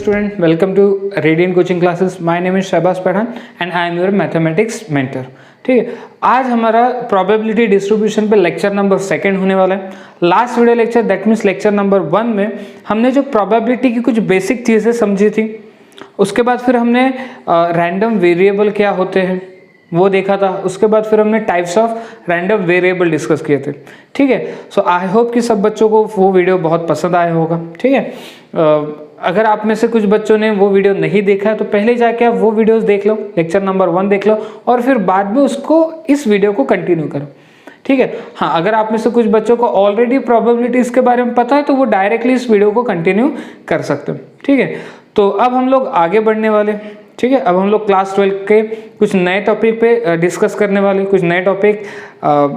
student, welcome to Radiant Coaching Classes. My name is Shahbaz Pathan and I am your mathematics mentor. ठीक है, आज हमारा probability distribution पे lecture number 2 होने वाला है. Last video lecture that means lecture number 1 में हमने जो प्रोबेबिलिटी की कुछ बेसिक चीज़ें समझी थी, उसके बाद फिर हमने रैंडम वेरिएबल क्या होते हैं वो देखा था. उसके बाद फिर हमने types of random variable discuss किए थे. ठीक है, सो आई होप कि सब बच्चों को वो वीडियो बहुत पसंद आया होगा. ठीक है, अगर आप में से कुछ बच्चों ने वो वीडियो नहीं देखा है तो पहले जाके आप वो वीडियोस देख लो, लेक्चर नंबर 1 देख लो और फिर बाद में उसको इस वीडियो को कंटिन्यू करो. ठीक है, हाँ, अगर आप में से कुछ बच्चों को ऑलरेडी प्रोबेबिलिटीज के बारे में पता है तो वो डायरेक्टली इस वीडियो को कंटिन्यू कर सकते हो. ठीक है, तो अब हम लोग आगे बढ़ने वाले. ठीक है, अब हम लोग क्लास 12 के कुछ नए टॉपिक पे डिस्कस करने वाले, कुछ नए टॉपिक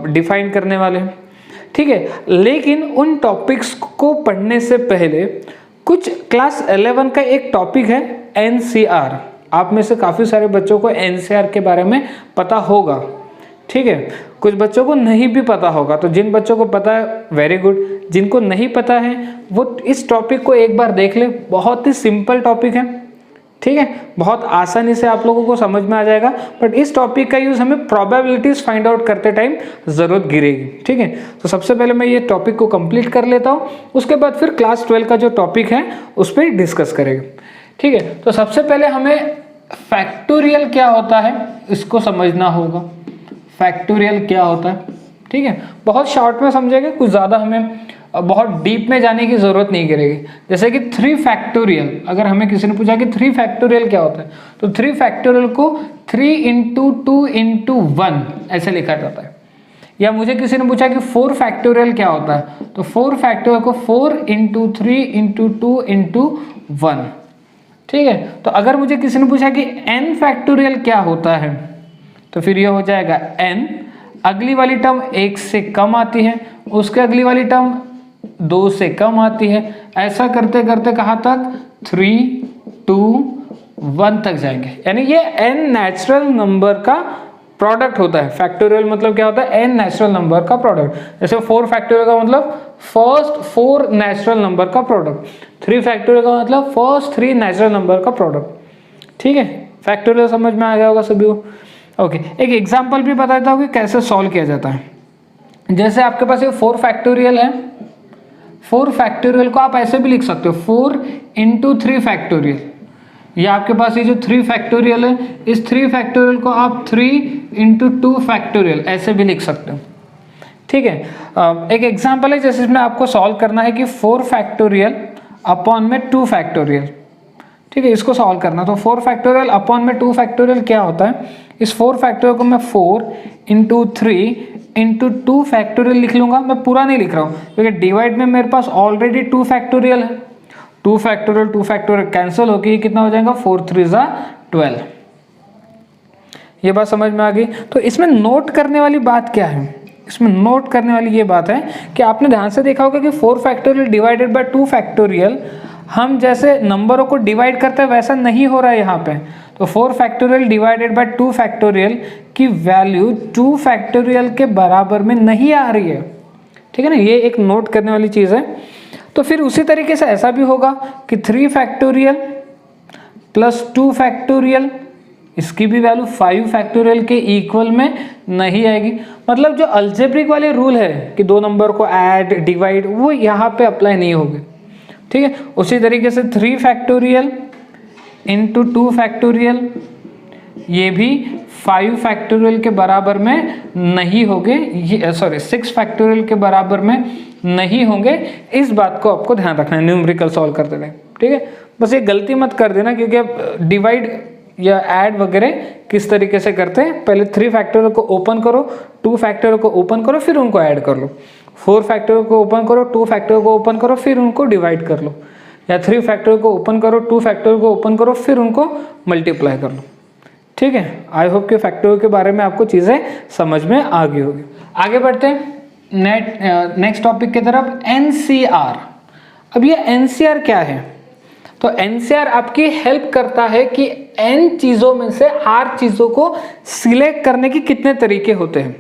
डिफाइन करने वाले. ठीक है, लेकिन उन टॉपिक्स को पढ़ने से पहले कुछ क्लास 11 का एक टॉपिक है NCR. आप में से काफ़ी सारे बच्चों को NCR के बारे में पता होगा. ठीक है, कुछ बच्चों को नहीं भी पता होगा, तो जिन बच्चों को पता है वेरी गुड, जिनको नहीं पता है वो इस टॉपिक को एक बार देख ले. बहुत ही सिंपल टॉपिक है. ठीक है, बहुत आसानी से आप लोगों को समझ में आ जाएगा, बट इस टॉपिक का यूज़ हमें प्रोबेबिलिटीज फाइंड आउट करते टाइम ज़रूरत गिरेगी. ठीक है, तो सबसे पहले मैं ये टॉपिक को कंप्लीट कर लेता हूँ, उसके बाद फिर क्लास 12 का जो टॉपिक है उस पर डिस्कस करेंगे. ठीक है, तो सबसे पहले हमें फैक्टोरियल क्या होता है इसको समझना होगा. फैक्टोरियल क्या होता है, ठीक है, बहुत शॉर्ट में समझेंगे, कुछ ज़्यादा हमें बहुत डीप में जाने की ज़रूरत नहीं करेगी. जैसे कि 3 फैक्टोरियल, अगर हमें किसी ने पूछा कि 3 फैक्टोरियल क्या होता है, तो 3 फैक्टोरियल को 3 × 2 × 1 ऐसे लिखा जाता है. या मुझे किसी ने पूछा कि 4 फैक्टोरियल क्या होता है, तो 4 फैक्टोरियल को 4 × 3 × 2 × 1. ठीक है, तो अगर मुझे किसी ने पूछा कि n फैक्टोरियल क्या होता है, तो फिर ये हो जाएगा n, अगली वाली टर्म 1 से कम आती है, उसके अगली वाली टर्म 2 से कम आती है, ऐसा करते करते कहाँ तक 3, 2, 1 तक जाएंगे. यानी ये n नेचुरल नंबर का प्रोडक्ट होता है. फैक्टोरियल मतलब क्या होता है, n नेचुरल नंबर का प्रोडक्ट. जैसे 4 फैक्टोरियल का मतलब फर्स्ट 4 नेचुरल नंबर का प्रोडक्ट, 3 फैक्टोरियल का मतलब फर्स्ट 3 नेचुरल नंबर का प्रोडक्ट. ठीक है, फैक्टोरियल समझ में आ गया होगा सभी को. ओके, एक एग्जाम्पल भी बताता हूँ कि कैसे सॉल्व किया जाता है. जैसे आपके पास ये 4 फैक्टोरियल है, 4 फैक्टोरियल को आप ऐसे भी लिख सकते हो 4 × 3 फैक्टोरियल. या आपके पास ये जो 3 फैक्टोरियल है, इस 3 फैक्टोरियल को आप 3 × 2 फैक्टोरियल ऐसे भी लिख सकते हो. ठीक है, एक एग्जाम्पल है जैसे इसमें आपको सॉल्व करना है कि 4 फैक्टोरियल अपॉन में 2 फैक्टोरियल. ठीक है, इसको सॉल्व करना. तो 4 फैक्टोरियल अपॉन में 2 फैक्टोरियल क्या होता है, इस 4 फैक्टोरियल को मैं 4 × 3 × 2 फैक्टोरियल लिख लूंगा. मैं पूरा नहीं लिख रहा हूँ क्योंकि डिवाइड में मेरे पास ऑलरेडी 2 फैक्टोरियल है. 2 फैक्टोरियल कैंसिल होकर कितना हो जाएगा, 4 × 3 = 12. ये बात समझ में आ गई. तो इसमें नोट करने वाली बात क्या है, इसमें नोट करने वाली ये बात है कि आपने ध्यान से देखा होगा कि 4 फैक्टोरियल डिवाइडेड बाय 2 फैक्टोरियल, हम जैसे नंबरों को डिवाइड करते हैं वैसा नहीं हो रहा है यहाँ पे. तो 4 फैक्टोरियल डिवाइडेड बाय 2 फैक्टोरियल की वैल्यू 2 फैक्टोरियल के बराबर में नहीं आ रही है. ठीक है ना, ये एक नोट करने वाली चीज़ है. तो फिर उसी तरीके से ऐसा भी होगा कि 3 फैक्टोरियल प्लस 2 फैक्टोरियल, इसकी भी वैल्यू 5 फैक्टोरियल के इक्वल में नहीं आएगी. मतलब जो अलजेब्रिक वाले रूल है कि 2 नंबर को ऐड डिवाइड, वो यहाँ पे अप्लाई नहीं होगी. ठीक है, उसी तरीके से 3 फैक्टोरियल × 2 फैक्टोरियल, ये भी 5 फैक्टोरियल के बराबर में नहीं होंगे. ये 6 फैक्टोरियल के बराबर में नहीं होंगे. इस बात को आपको ध्यान रखना है न्यूमेरिकल सॉल्व करते टाइम. ठीक है, बस ये गलती मत कर देना क्योंकि आप डिवाइड या ऐड वगैरह किस तरीके से करते हैं, पहले 3 फैक्टोरियल को ओपन करो, 2 फैक्टोरियल को ओपन करो, फिर उनको ऐड कर लो. 4 फैक्टोरियल को ओपन करो, 2 फैक्टोरियल को ओपन करो, फिर उनको डिवाइड कर लो. या 3 फैक्टोरियल को ओपन करो, 2 फैक्टोरियल को ओपन करो, फिर उनको मल्टीप्लाई कर लो. ठीक है, आई होप कि फैक्टोरियल के बारे में आपको चीज़ें समझ में आ गई होगी. आगे बढ़ते हैं नेक्स्ट टॉपिक की तरफ, NCR. अब ये NCR क्या है, तो NCR आपकी हेल्प करता है कि n चीज़ों में से r चीज़ों को सिलेक्ट करने के कितने तरीके होते हैं.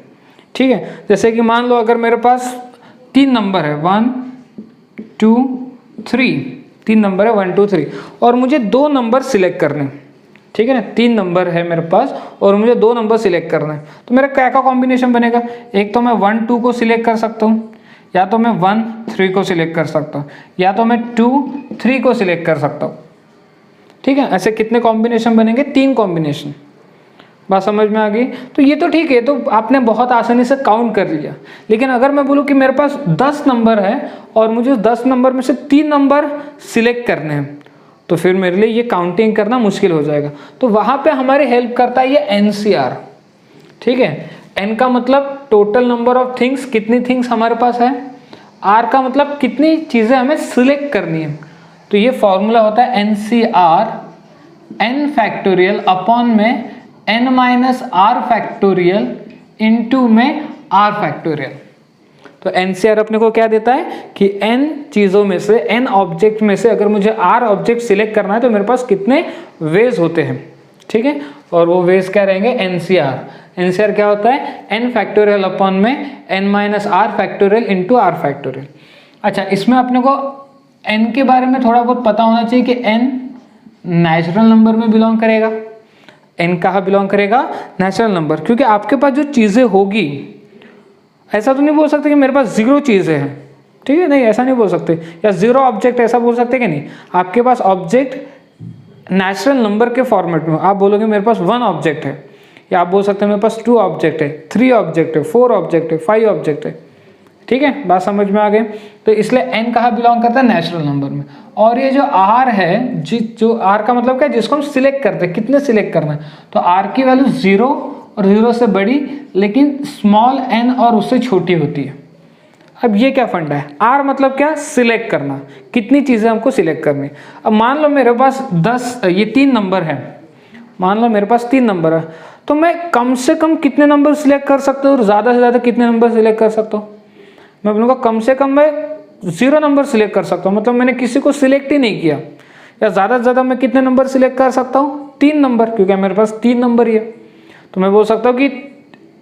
ठीक है, जैसे कि मान लो अगर मेरे पास 3 नंबर है 1, 2, 3, 3 नंबर है 1 2 3 और मुझे 2 नंबर सिलेक्ट करने हैं, ठीक है ना। 3 नंबर है मेरे पास और मुझे 2 नंबर सिलेक्ट करना है, तो मेरा क्या का कॉम्बिनेशन बनेगा? एक तो मैं 1 2 को सिलेक्ट कर सकता हूँ, या तो मैं 1 3 को सिलेक्ट कर सकता हूँ, या तो मैं 2 3 को सिलेक्ट कर सकता हूँ, ठीक है। ऐसे कितने कॉम्बिनेशन बनेंगे? 3 कॉम्बिनेशन। बात समझ में आ गई? तो ये तो ठीक है, तो आपने बहुत आसानी से काउंट कर लिया। लेकिन अगर मैं बोलूँ कि मेरे पास 10 नंबर है और मुझे 10 नंबर में से 3 नंबर सिलेक्ट करने हैं, तो फिर मेरे लिए ये काउंटिंग करना मुश्किल हो जाएगा। तो वहाँ पे हमारी हेल्प करता है ये NCR, ठीक है। N का मतलब टोटल नंबर ऑफ थिंग्स, कितनी थिंग्स हमारे पास है। R का मतलब कितनी चीज़ें हमें सिलेक्ट करनी है। तो ये फॉर्मूला होता है NCR n फैक्टोरियल अपॉन में n minus r factorial into में r फैक्टोरियल। तो NCR अपने को क्या देता है कि n चीज़ों में से, n ऑब्जेक्ट में से अगर मुझे r ऑब्जेक्ट सिलेक्ट करना है तो मेरे पास कितने वेज होते हैं, ठीक है। और वो वेज क्या रहेंगे? NCR क्या होता है? n फैक्टोरियल अपॉन में n minus r factorial into r factorial. अच्छा, इसमें अपने को n के बारे में थोड़ा बहुत पता होना चाहिए कि n नेचुरल नंबर में बिलोंग करेगा। n कहाँ बिलोंग करेगा? Natural number. क्योंकि आपके पास जो चीज़ें होगी, ऐसा तो नहीं बोल सकते कि मेरे पास 0 चीज़ें हैं, ठीक है, नहीं ऐसा नहीं बोल सकते, या 0 ऑब्जेक्ट ऐसा बोल सकते कि नहीं। आपके पास ऑब्जेक्ट नेचुरल नंबर के फॉर्मेट में, आप बोलोगे मेरे पास 1 ऑब्जेक्ट है, या आप बोल सकते हैं मेरे पास 2 ऑब्जेक्ट है, 3 ऑब्जेक्ट है, 4 ऑब्जेक्ट है, 5 ऑब्जेक्ट है, ठीक है। बात समझ में आ गई? तो इसलिए n कहाँ बिलोंग करता है? नेचुरल नंबर में। और ये जो r है, जो r का मतलब क्या है? जिसको हम सिलेक्ट करते हैं, कितने सिलेक्ट करना है, तो r की वैल्यू 0 और 0 से बड़ी, लेकिन स्मॉल n और उससे छोटी होती है। अब ये क्या फंडा है? r मतलब क्या? सिलेक्ट करना, कितनी चीज़ें हमको सिलेक्ट करनी। अब मान लो मेरे पास 3 नंबर है, मान लो मेरे पास 3 नंबर है, तो मैं कम से कम कितने नंबर सिलेक्ट कर सकता हूँ और ज़्यादा से ज़्यादा कितने नंबर सिलेक्ट कर सकता हूँ? मैं बोलूँगा कम से कम मैं 0 नंबर सिलेक्ट कर सकता हूँ, मतलब मैंने किसी को सिलेक्ट ही नहीं किया। या ज़्यादा से ज़्यादा मैं कितने नंबर सिलेक्ट कर सकता हूँ? 3 नंबर, क्योंकि मेरे पास 3 नंबर ही है। तो मैं बोल सकता हूँ कि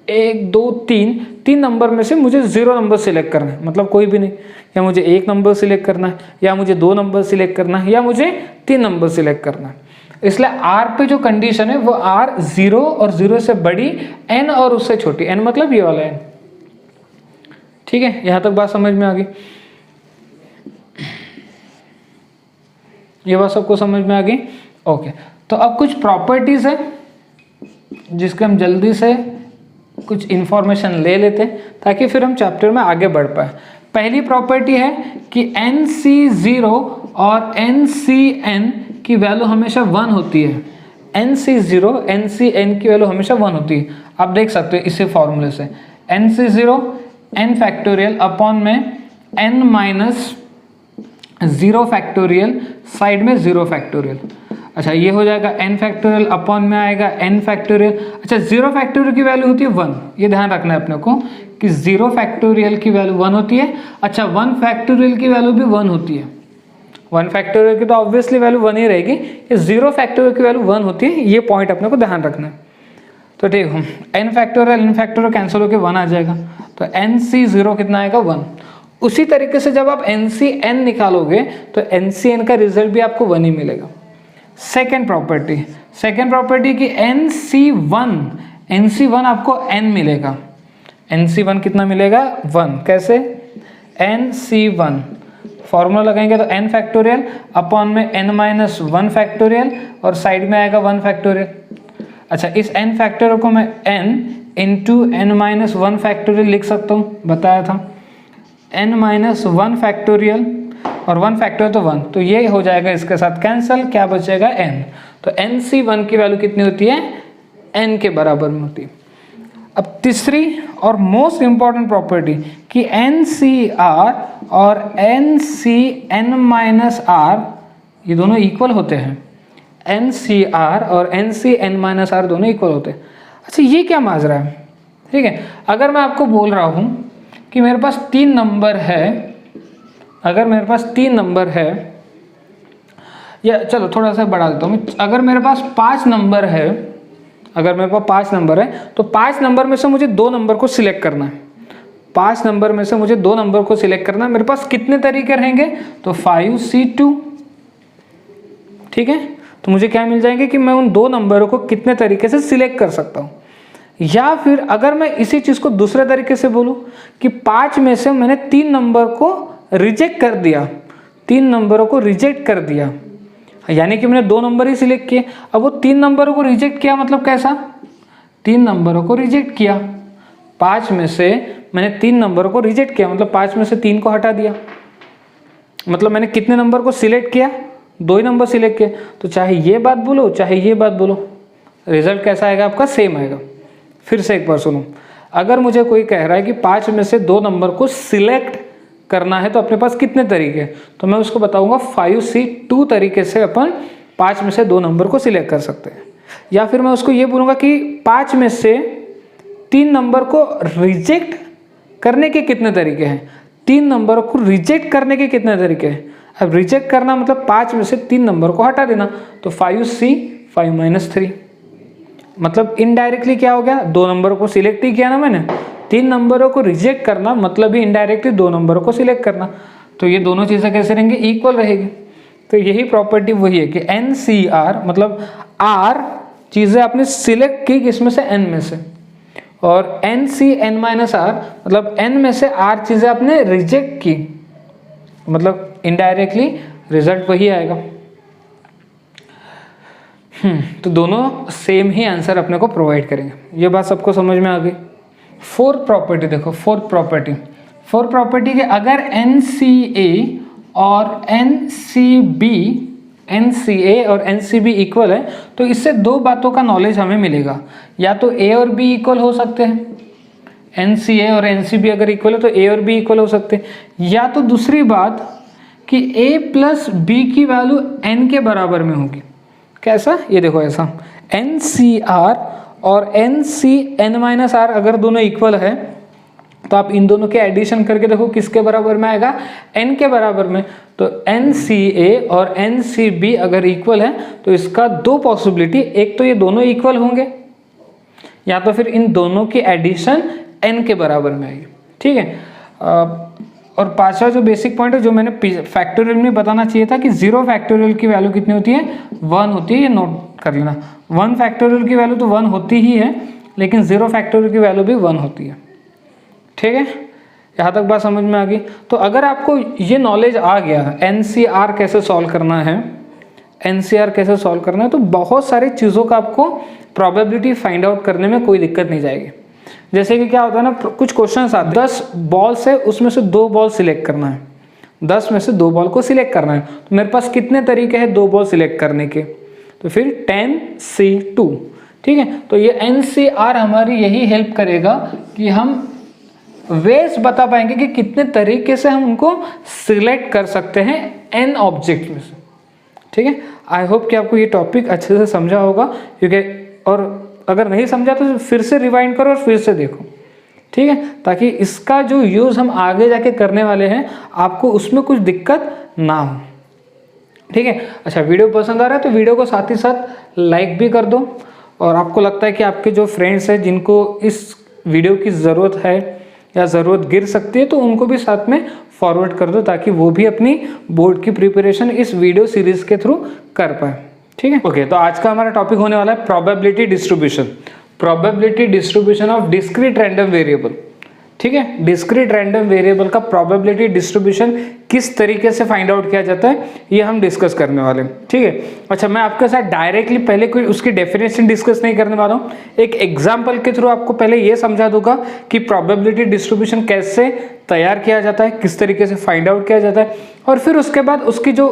1 2 3 नंबर में से मुझे 0 नंबर सिलेक्ट करना है, मतलब कोई भी नहीं, या मुझे 1 नंबर सिलेक्ट करना है, या मुझे 2 नंबर सिलेक्ट करना है, या मुझे 3 नंबर सिलेक्ट करना है। इसलिए r पे जो कंडीशन है वो r 0 और 0 से बड़ी, n और उससे छोटी, n मतलब ये वाला n, ठीक है। यहाँ तक बात समझ में आ गई? ये बात सबको समझ में आ गई? ओके। तो अब कुछ प्रॉपर्टीज है जिसके हम जल्दी से कुछ इंफॉर्मेशन ले लेते हैं ताकि फिर हम चैप्टर में आगे बढ़ पाए। पहली प्रॉपर्टी है कि NC0 और NCN की वैल्यू हमेशा 1 होती है। NC0 NCN की वैल्यू हमेशा 1 होती है। आप देख सकते हो इसी फॉर्मूले से, NC0 n फैक्टोरियल अपॉन में n माइनस 0 फैक्टोरियल, साइड में 0 फैक्टोरियल। अच्छा, ये हो जाएगा n फैक्टोरियल अपॉन में आएगा n फैक्टोरियल। अच्छा, 0 फैक्टोरियल की वैल्यू होती है 1, ये ध्यान रखना है अपने को कि 0 फैक्टोरियल की वैल्यू 1 होती है। अच्छा, 1 फैक्टोरियल की वैल्यू भी 1 होती है। 1 फैक्टोरियल की तो ऑब्वियसली वैल्यू 1 ही रहेगी, ये 0 फैक्टोरियल की वैल्यू 1 होती है, ये पॉइंट अपने को ध्यान रखना है। तो ठीक है, n फैक्टोरियल कैंसिल होकर 1 आ जाएगा, तो NC0 कितना आएगा? 1। उसी तरीके से जब आप NCN निकालोगे तो NCN का रिजल्ट भी आपको 1 ही मिलेगा। सेकेंड प्रॉपर्टी की NC1 आपको n मिलेगा। NC1 कितना मिलेगा? 1। कैसे? NC1 फॉर्मूला लगाएंगे तो n फैक्टोरियल अपॉन में n माइनस 1 फैक्टोरियल और साइड में आएगा 1 फैक्टोरियल। अच्छा, इस n फैक्टोरियल को मैं n into n minus 1 factorial लिख सकता हूँ, बताया था। n माइनस 1 फैक्टोरियल और 1 फैक्टोरियल तो 1, तो ये हो जाएगा इसके साथ कैंसिल, क्या बचेगा? n। तो NC1 की वैल्यू कितनी होती है? n के बराबर में होती है। अब तीसरी और मोस्ट इंपॉर्टेंट प्रॉपर्टी कि NCR और NCN माइनस R ये दोनों इक्वल होते हैं। NCR और NCN माइनस R दोनों इक्वल होते हैं। अच्छा, ये क्या माजरा है? ठीक है, अगर मैं आपको बोल रहा हूँ कि मेरे पास 3 नंबर है, अगर मेरे पास 3 नंबर है, या चलो थोड़ा सा बढ़ा देता हूँ, अगर मेरे पास 5 नंबर है, अगर मेरे पास 5 नंबर है तो 5 नंबर में से मुझे 2 नंबर को सिलेक्ट करना है। 5 नंबर में से मुझे 2 नंबर को सिलेक्ट करना है। मेरे पास कितने तरीके रहेंगे? तो 5C2, ठीक है, तो मुझे क्या मिल जाएंगे कि मैं उन दो नंबरों को कितने तरीके से सिलेक्ट कर सकता हूँ। या फिर अगर मैं इसी चीज़ को दूसरे तरीके से बोलूँ कि 5 में से मैंने 3 नंबर को रिजेक्ट कर दिया, 3 नंबरों को रिजेक्ट कर दिया, यानी कि मैंने 2 नंबर ही सिलेक्ट किए। अब वो 3 नंबरों को रिजेक्ट किया मतलब कैसा, 3 नंबरों को रिजेक्ट किया, 5 में से मैंने 3 नंबरों को रिजेक्ट किया मतलब 5 में से 3 को हटा दिया, मतलब मैंने कितने नंबर को सिलेक्ट किया, 2 ही नंबर सिलेक्ट किए। तो चाहे ये बात बोलो चाहे ये बात बोलो, रिजल्ट कैसा आएगा आपका, सेम आएगा। फिर से एक बार सुनो, अगर मुझे कोई कह रहा है कि 5 में से 2 नंबर को सिलेक्ट करना है तो अपने पास कितने तरीके हैं, तो मैं उसको बताऊंगा 5C2 तरीके से अपन 5 में से 2 नंबर को सिलेक्ट कर सकते हैं। या फिर मैं उसको ये बोलूँगा कि 5 में से 3 नंबर को रिजेक्ट करने के कितने तरीके हैं, 3 नंबरों को रिजेक्ट करने के कितने तरीके हैं। अब रिजेक्ट करना मतलब 5 में से 3 नंबर को हटा देना, तो 5C 5-3, मतलब इनडायरेक्टली क्या हो गया, 2 नंबरों को सिलेक्ट ही किया ना मैंने, 3 नंबरों को रिजेक्ट करना मतलब ही इनडायरेक्टली 2 नंबरों को सिलेक्ट करना। तो ये दोनों चीज़ें कैसे रहेंगी, इक्वल रहेगी। तो यही प्रॉपर्टी वही है कि NCR मतलब R चीज़ें आपने सिलेक्ट की किसमें से, N में से, और NCN-R मतलब N में से R चीज़ें आपने रिजेक्ट की, मतलब इनडायरेक्टली रिजल्ट वही आएगा। तो दोनों सेम ही आंसर अपने को प्रोवाइड करेंगे। ये बात सबको समझ में आ गई। फोर्थ प्रॉपर्टी देखो, फोर्थ प्रॉपर्टी के अगर NCA और NCB इक्वल है तो इससे 2 बातों का नॉलेज हमें मिलेगा, या तो A और B इक्वल हो सकते हैं, NCA और NCB अगर इक्वल है तो A और B इक्वल हो सकते हैं, या तो दूसरी बात कि A प्लस B की वैल्यू N के बराबर में होगी। कैसा, ये देखो ऐसा, NCR और NCN-R अगर दोनों इक्वल है तो आप इन दोनों के एडिशन करके देखो किसके बराबर में आएगा, N के बराबर में। तो NCA और NCB अगर इक्वल है तो इसका 2 पॉसिबिलिटी, एक तो ये दोनों इक्वल होंगे या तो फिर इन दोनों की एडिशन N के बराबर में आएगी। ठीक है। और 5वां जो बेसिक पॉइंट है जो मैंने फैक्टोरियल में बताना चाहिए था कि 0 फैक्टोरियल की वैल्यू कितनी होती है, 1 होती है, ये नोट कर लेना। 1 फैक्टोरियल की वैल्यू तो 1 होती ही है, लेकिन 0 फैक्टोरियल की वैल्यू भी 1 होती है। ठीक है, यहाँ तक बात समझ में आ गई। तो अगर आपको ये नॉलेज आ गया NCR कैसे सॉल्व करना है, NCR कैसे सॉल्व करना है, तो बहुत सारी चीज़ों का आपको प्रोबेबिलिटी फाइंड आउट करने में कोई दिक्कत नहीं जाएगी। जैसे कि क्या होता है ना, कुछ क्वेश्चंस आते हैं, 10 बॉल्स है उसमें से 2 बॉल सिलेक्ट करना है, 10 में से 2 बॉल को सिलेक्ट करना है, तो मेरे पास कितने तरीके हैं 2 बॉल सिलेक्ट करने के, तो फिर 10C2। ठीक है, तो ये NCR हमारी यही हेल्प करेगा कि हम वेज बता पाएंगे कि कितने तरीके से हम उनको सिलेक्ट कर सकते हैं N ऑब्जेक्ट में से। ठीक है, आई होप कि आपको ये टॉपिक अच्छे से समझा होगा, क्योंकि और अगर नहीं समझा तो फिर से रिवाइंड करो और फिर से देखो। ठीक है, ताकि इसका जो यूज़ हम आगे जाके करने वाले हैं आपको उसमें कुछ दिक्कत ना हो। ठीक है, अच्छा वीडियो पसंद आ रहा है तो वीडियो को साथ ही साथ लाइक भी कर दो, और आपको लगता है कि आपके जो फ्रेंड्स हैं जिनको इस वीडियो की ज़रूरत है या ज़रूरत गिर सकती है तो उनको भी साथ में फॉरवर्ड कर दो, ताकि वो भी अपनी बोर्ड की प्रिपरेशन इस वीडियो सीरीज़ के थ्रू कर पाए। ठीक है, ओके। तो आज का हमारा टॉपिक होने वाला है probability distribution of discrete random variable. ठीक है, डिस्क्रीट रैंडम वेरिएबल का प्रोबेबिलिटी डिस्ट्रीब्यूशन किस तरीके से फाइंड आउट किया जाता है ये हम डिस्कस करने वाले हैं। ठीक है, अच्छा मैं आपके साथ डायरेक्टली पहले कोई उसकी डेफिनेशन डिस्कस नहीं करने वाला हूँ, एक एग्जांपल के थ्रू आपको पहले ये समझा दूंगा कि प्रोबेबिलिटी डिस्ट्रीब्यूशन कैसे तैयार किया जाता है, किस तरीके से फाइंड आउट किया जाता है, और फिर उसके बाद उसकी जो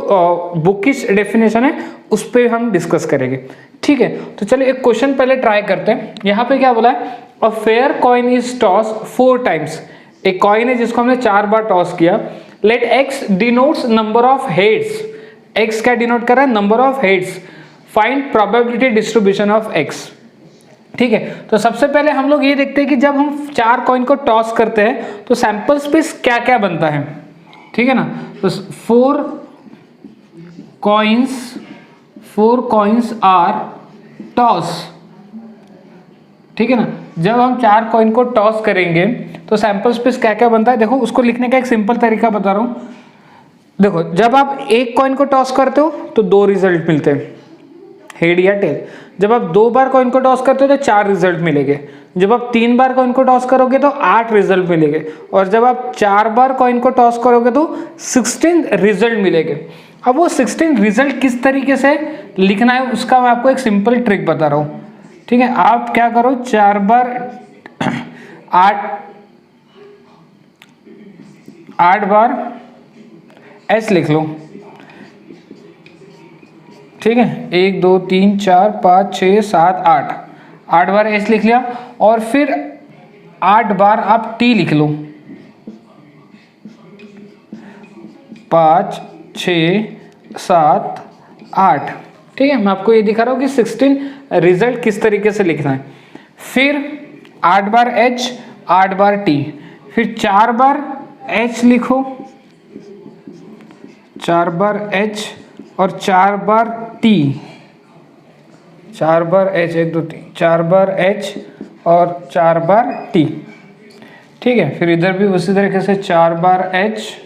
बुकिश डेफिनेशन है उस पर हम डिस्कस करेंगे। ठीक है, तो चलिए एक क्वेश्चन पहले ट्राई करते हैं। यहाँ पे क्या बोला है, a fair coin is toss 4 times. एक कॉइन है जिसको हमने 4 बार टॉस किया। Let x denotes number of heads. X क्या डिनोट कर रहा है, number of heads. Find probability distribution of x. ठीक है, तो सबसे पहले हम लोग ये देखते हैं कि जब हम 4 कॉइन को टॉस करते हैं तो सैंपल स्पेस क्या क्या बनता है। ठीक है ना, तो 4 कॉइन्स आर टॉस। ठीक है ना, जब हम 4 कॉइन को टॉस करेंगे तो सैंपल स्पेस क्या क्या बनता है, देखो उसको लिखने का एक सिंपल तरीका बता रहा हूँ। देखो जब आप एक कॉइन को टॉस करते हो तो 2 रिजल्ट मिलते हैं, हेड या टेल। जब आप 2 बार कॉइन को टॉस करते हो तो 4 रिजल्ट मिलेंगे। जब आप 3 बार कॉइन को टॉस करोगे तो 8 रिजल्ट मिलेंगे, और जब आप 4 बार कॉइन को टॉस करोगे तो 16 रिजल्ट मिलेंगे। अब वो 16 रिजल्ट किस तरीके से लिखना है उसका मैं आपको एक सिंपल ट्रिक बता रहा हूँ, ठीक है। आप क्या करो, 4 बार 8 बार एस लिख लो, ठीक है। 1 2 3 4 5 6 7 8 बार एस लिख लिया, और फिर 8 बार आप टी लिख लो, 5 6 7 8, ठीक है। मैं आपको ये दिखा रहा हूँ कि 16 रिजल्ट किस तरीके से लिखना है। फिर 8 बार एच, 8 बार टी, फिर 4 बार एच लिखो, 4 बार एच और 4 बार टी, 4 बार एच, 1 2 3, 4 बार एच और 4 बार टी, ठीक है। फिर इधर भी उसी तरीके से 4 बार एच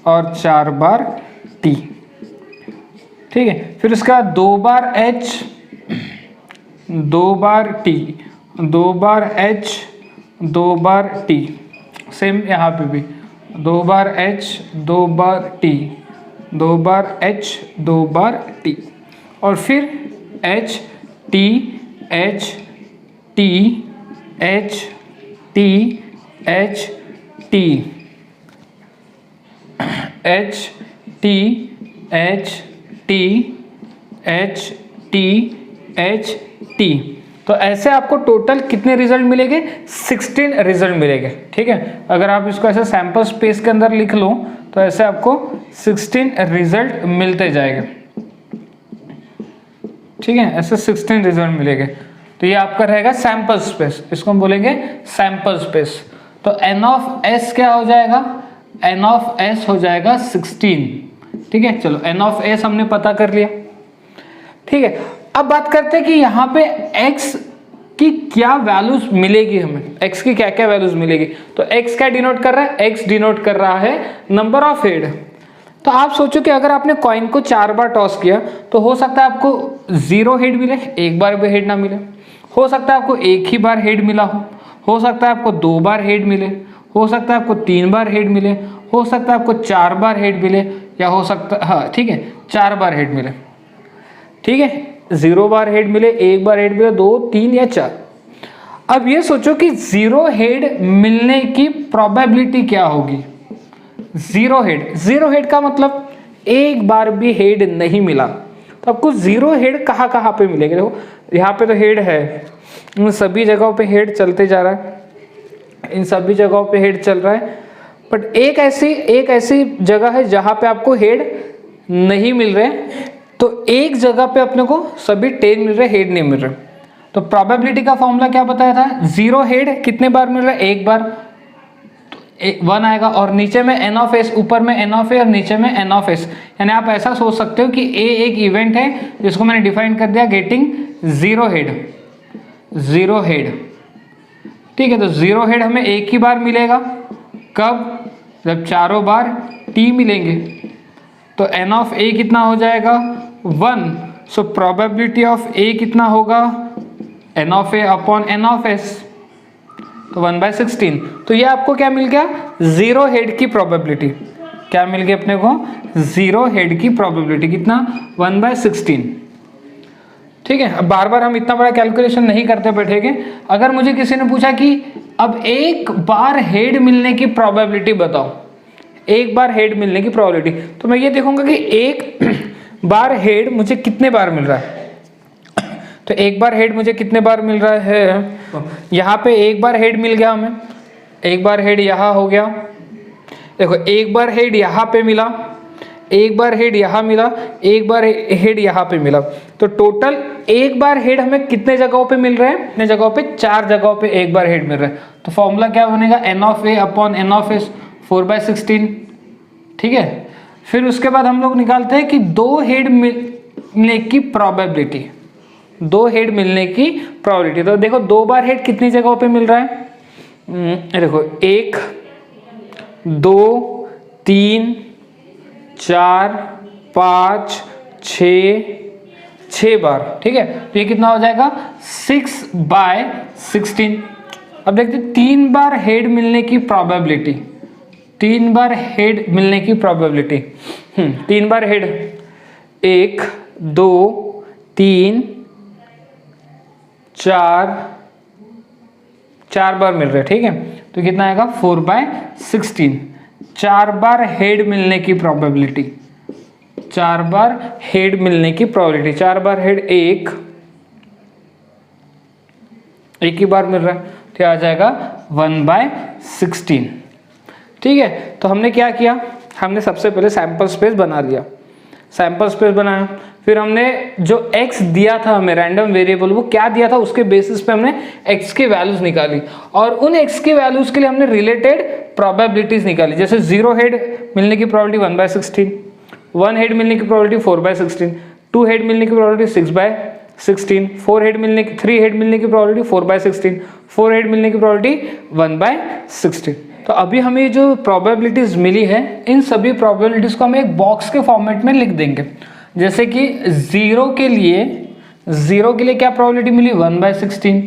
और 4 बार टी, ठीक है। फिर उसका 2 बार एच, 2 बार टी, 2 बार एच, 2 बार टी, सेम यहाँ पे भी 2 बार एच, 2 बार टी, 2 बार एच, 2 बार टी, और फिर H T H T H T H T H T H T H T H T. तो ऐसे आपको टोटल कितने रिजल्ट मिलेंगे? 16 रिजल्ट मिलेंगे, ठीक है। अगर आप इसको ऐसे सैंपल स्पेस के अंदर लिख लो तो ऐसे आपको 16 रिजल्ट मिलते जाएंगे, ठीक है। ऐसे 16 रिजल्ट मिलेंगे। तो ये आपका रहेगा सैंपल स्पेस, इसको हम बोलेंगे सैंपल स्पेस। तो n ऑफ s क्या हो जाएगा? n ऑफ s हो जाएगा 16, ठीक है। चलो n ऑफ s हमने पता कर लिया, ठीक है। अब बात करते हैं कि यहाँ पे x की क्या वैल्यूज मिलेगी हमें, x की क्या क्या वैल्यूज मिलेगी। तो x क्या डिनोट कर रहा है? x डिनोट कर रहा है नंबर ऑफ हेड। तो आप सोचो कि अगर आपने कॉइन को 4 बार टॉस किया तो हो सकता है आपको 0 हेड मिले, एक बार भी हेड ना मिले। हो सकता है आपको एक ही बार हेड मिला हो सकता है आपको 2 बार हेड मिले, हो सकता है आपको 3 बार हेड मिले, हो सकता है आपको 4 बार हेड मिले, या हो सकता, हाँ ठीक है, 4 बार हेड मिले, ठीक है। 0 बार हेड मिले, 1 बार हेड मिले, 2 3 या 4। अब ये सोचो कि 0 हेड मिलने की प्रोबेबिलिटी क्या होगी? 0 हेड का मतलब एक बार भी हेड नहीं मिला। तो आपको 0 हेड कहाँ कहाँ पे मिलेंगे? देखो यहाँ पे तो हेड है, इन सभी जगहों पे हेड चलते जा रहा है, इन सभी जगहों पे हेड चल रहा है। बट एक ऐसी जगह है जहाँ पे आपको हेड नहीं मिल रहे, तो एक जगह पे अपने को सभी टेल मिल रहे, हेड नहीं मिल रहे। तो प्रोबेबिलिटी का फॉर्मूला क्या बताया था? 0 हेड कितने बार मिल रहा है? एक बार, तो 1 आएगा, और नीचे में n ऑफ s, ऊपर में n ऑफ a और नीचे में n ऑफ s। यानी आप ऐसा सोच सकते हो कि a एक इवेंट है जिसको मैंने डिफाइन कर दिया गेटिंग 0 हेड, ठीक है। तो 0 हेड हमें एक ही बार मिलेगा, कब? जब चारों बार t मिलेंगे। तो n ऑफ a कितना हो जाएगा? 1। सो प्रोबेबिलिटी ऑफ a कितना होगा? n of a upon n of s, तो 1/16। तो ये आपको क्या मिल गया? 0 हेड की प्रोबेबिलिटी। क्या मिल गया अपने को? 0 हेड की प्रोबेबिलिटी कितना? 1/16, ठीक है। अब बार बार हम इतना बड़ा कैलकुलेशन नहीं करते बैठेंगे। अगर मुझे किसी ने पूछा कि अब एक बार हेड मिलने की प्रोबेबिलिटी बताओ, एक बार हेड मिलने की प्रोबेबिलिटी, तो मैं ये देखूंगा कि एक बार हेड मुझे कितने बार मिल रहा है। तो एक बार हेड मुझे कितने बार मिल रहा है? यहाँ पे एक बार हेड मिल गया हमें, एक बार हेड यहाँ हो गया। देखो एक बार हेड यहाँ पे मिला, एक बार हेड यहाँ मिला, एक बार हेड यहाँ पे मिला। तो टोटल एक बार हेड हमें कितने जगहों पे मिल रहे हैं? कितने जगहों पे? 4 जगहों पे एक बार हेड मिल रहा है। तो फॉर्मूला क्या बनेगा? n of a upon n of s, 4/16, ठीक है। फिर उसके बाद हम लोग निकालते हैं कि 2 हेड मिलने की प्रोबेबिलिटी, 2 हेड मिलने की प्रोबेबिलिटी। तो देखो 2 बार हेड कितनी जगहों पे मिल रहा है? देखो 1 2 3 4 5 6 बार, ठीक है। तो ये कितना हो जाएगा 6/16। अब देखते हैं 3 बार हेड मिलने की प्रोबेबिलिटी, 3 बार हेड मिलने की प्रोबेबिलिटी। 3 बार हेड, 1 2 3 4 बार मिल रहे हैं, ठीक है। तो कितना आएगा 4/16। 4 बार हेड मिलने की प्रोबेबिलिटी, 4 बार हेड मिलने की प्रोबेबिलिटी, 4 बार हेड एक ही बार मिल रहा है, तो आ जाएगा 1/16, ठीक है। तो हमने क्या किया, हमने सबसे पहले सैंपल स्पेस बना लिया, सैंपल स्पेस बनाया, फिर हमने जो x दिया था हमें रैंडम वेरिएबल, वो क्या दिया था उसके बेसिस पे हमने x की वैल्यूज निकाली, और उन x की वैल्यूज के लिए हमने रिलेटेड प्रोबेबिलिटीज निकाली। जैसे 0 हेड मिलने की प्रोबेबिलिटी 1/16, 1 हेड मिलने की प्रोबेबिलिटी 4/16, 2 हेड मिलने की प्रोबेबिलिटी 6/16, 4 हेड मिलने की 3 हेड मिलने की प्रोबेबिलिटी 4/16, 4 हेड मिलने की प्रोबेबिलिटी 1/16। तो अभी हमें जो प्रोबेबिलिटीज मिली है, इन सभी प्रोबेबिलिटीज को हम एक बॉक्स के फॉर्मेट में लिख देंगे। जैसे कि 0 के लिए क्या प्रोबेबिलिटी मिली 1/16,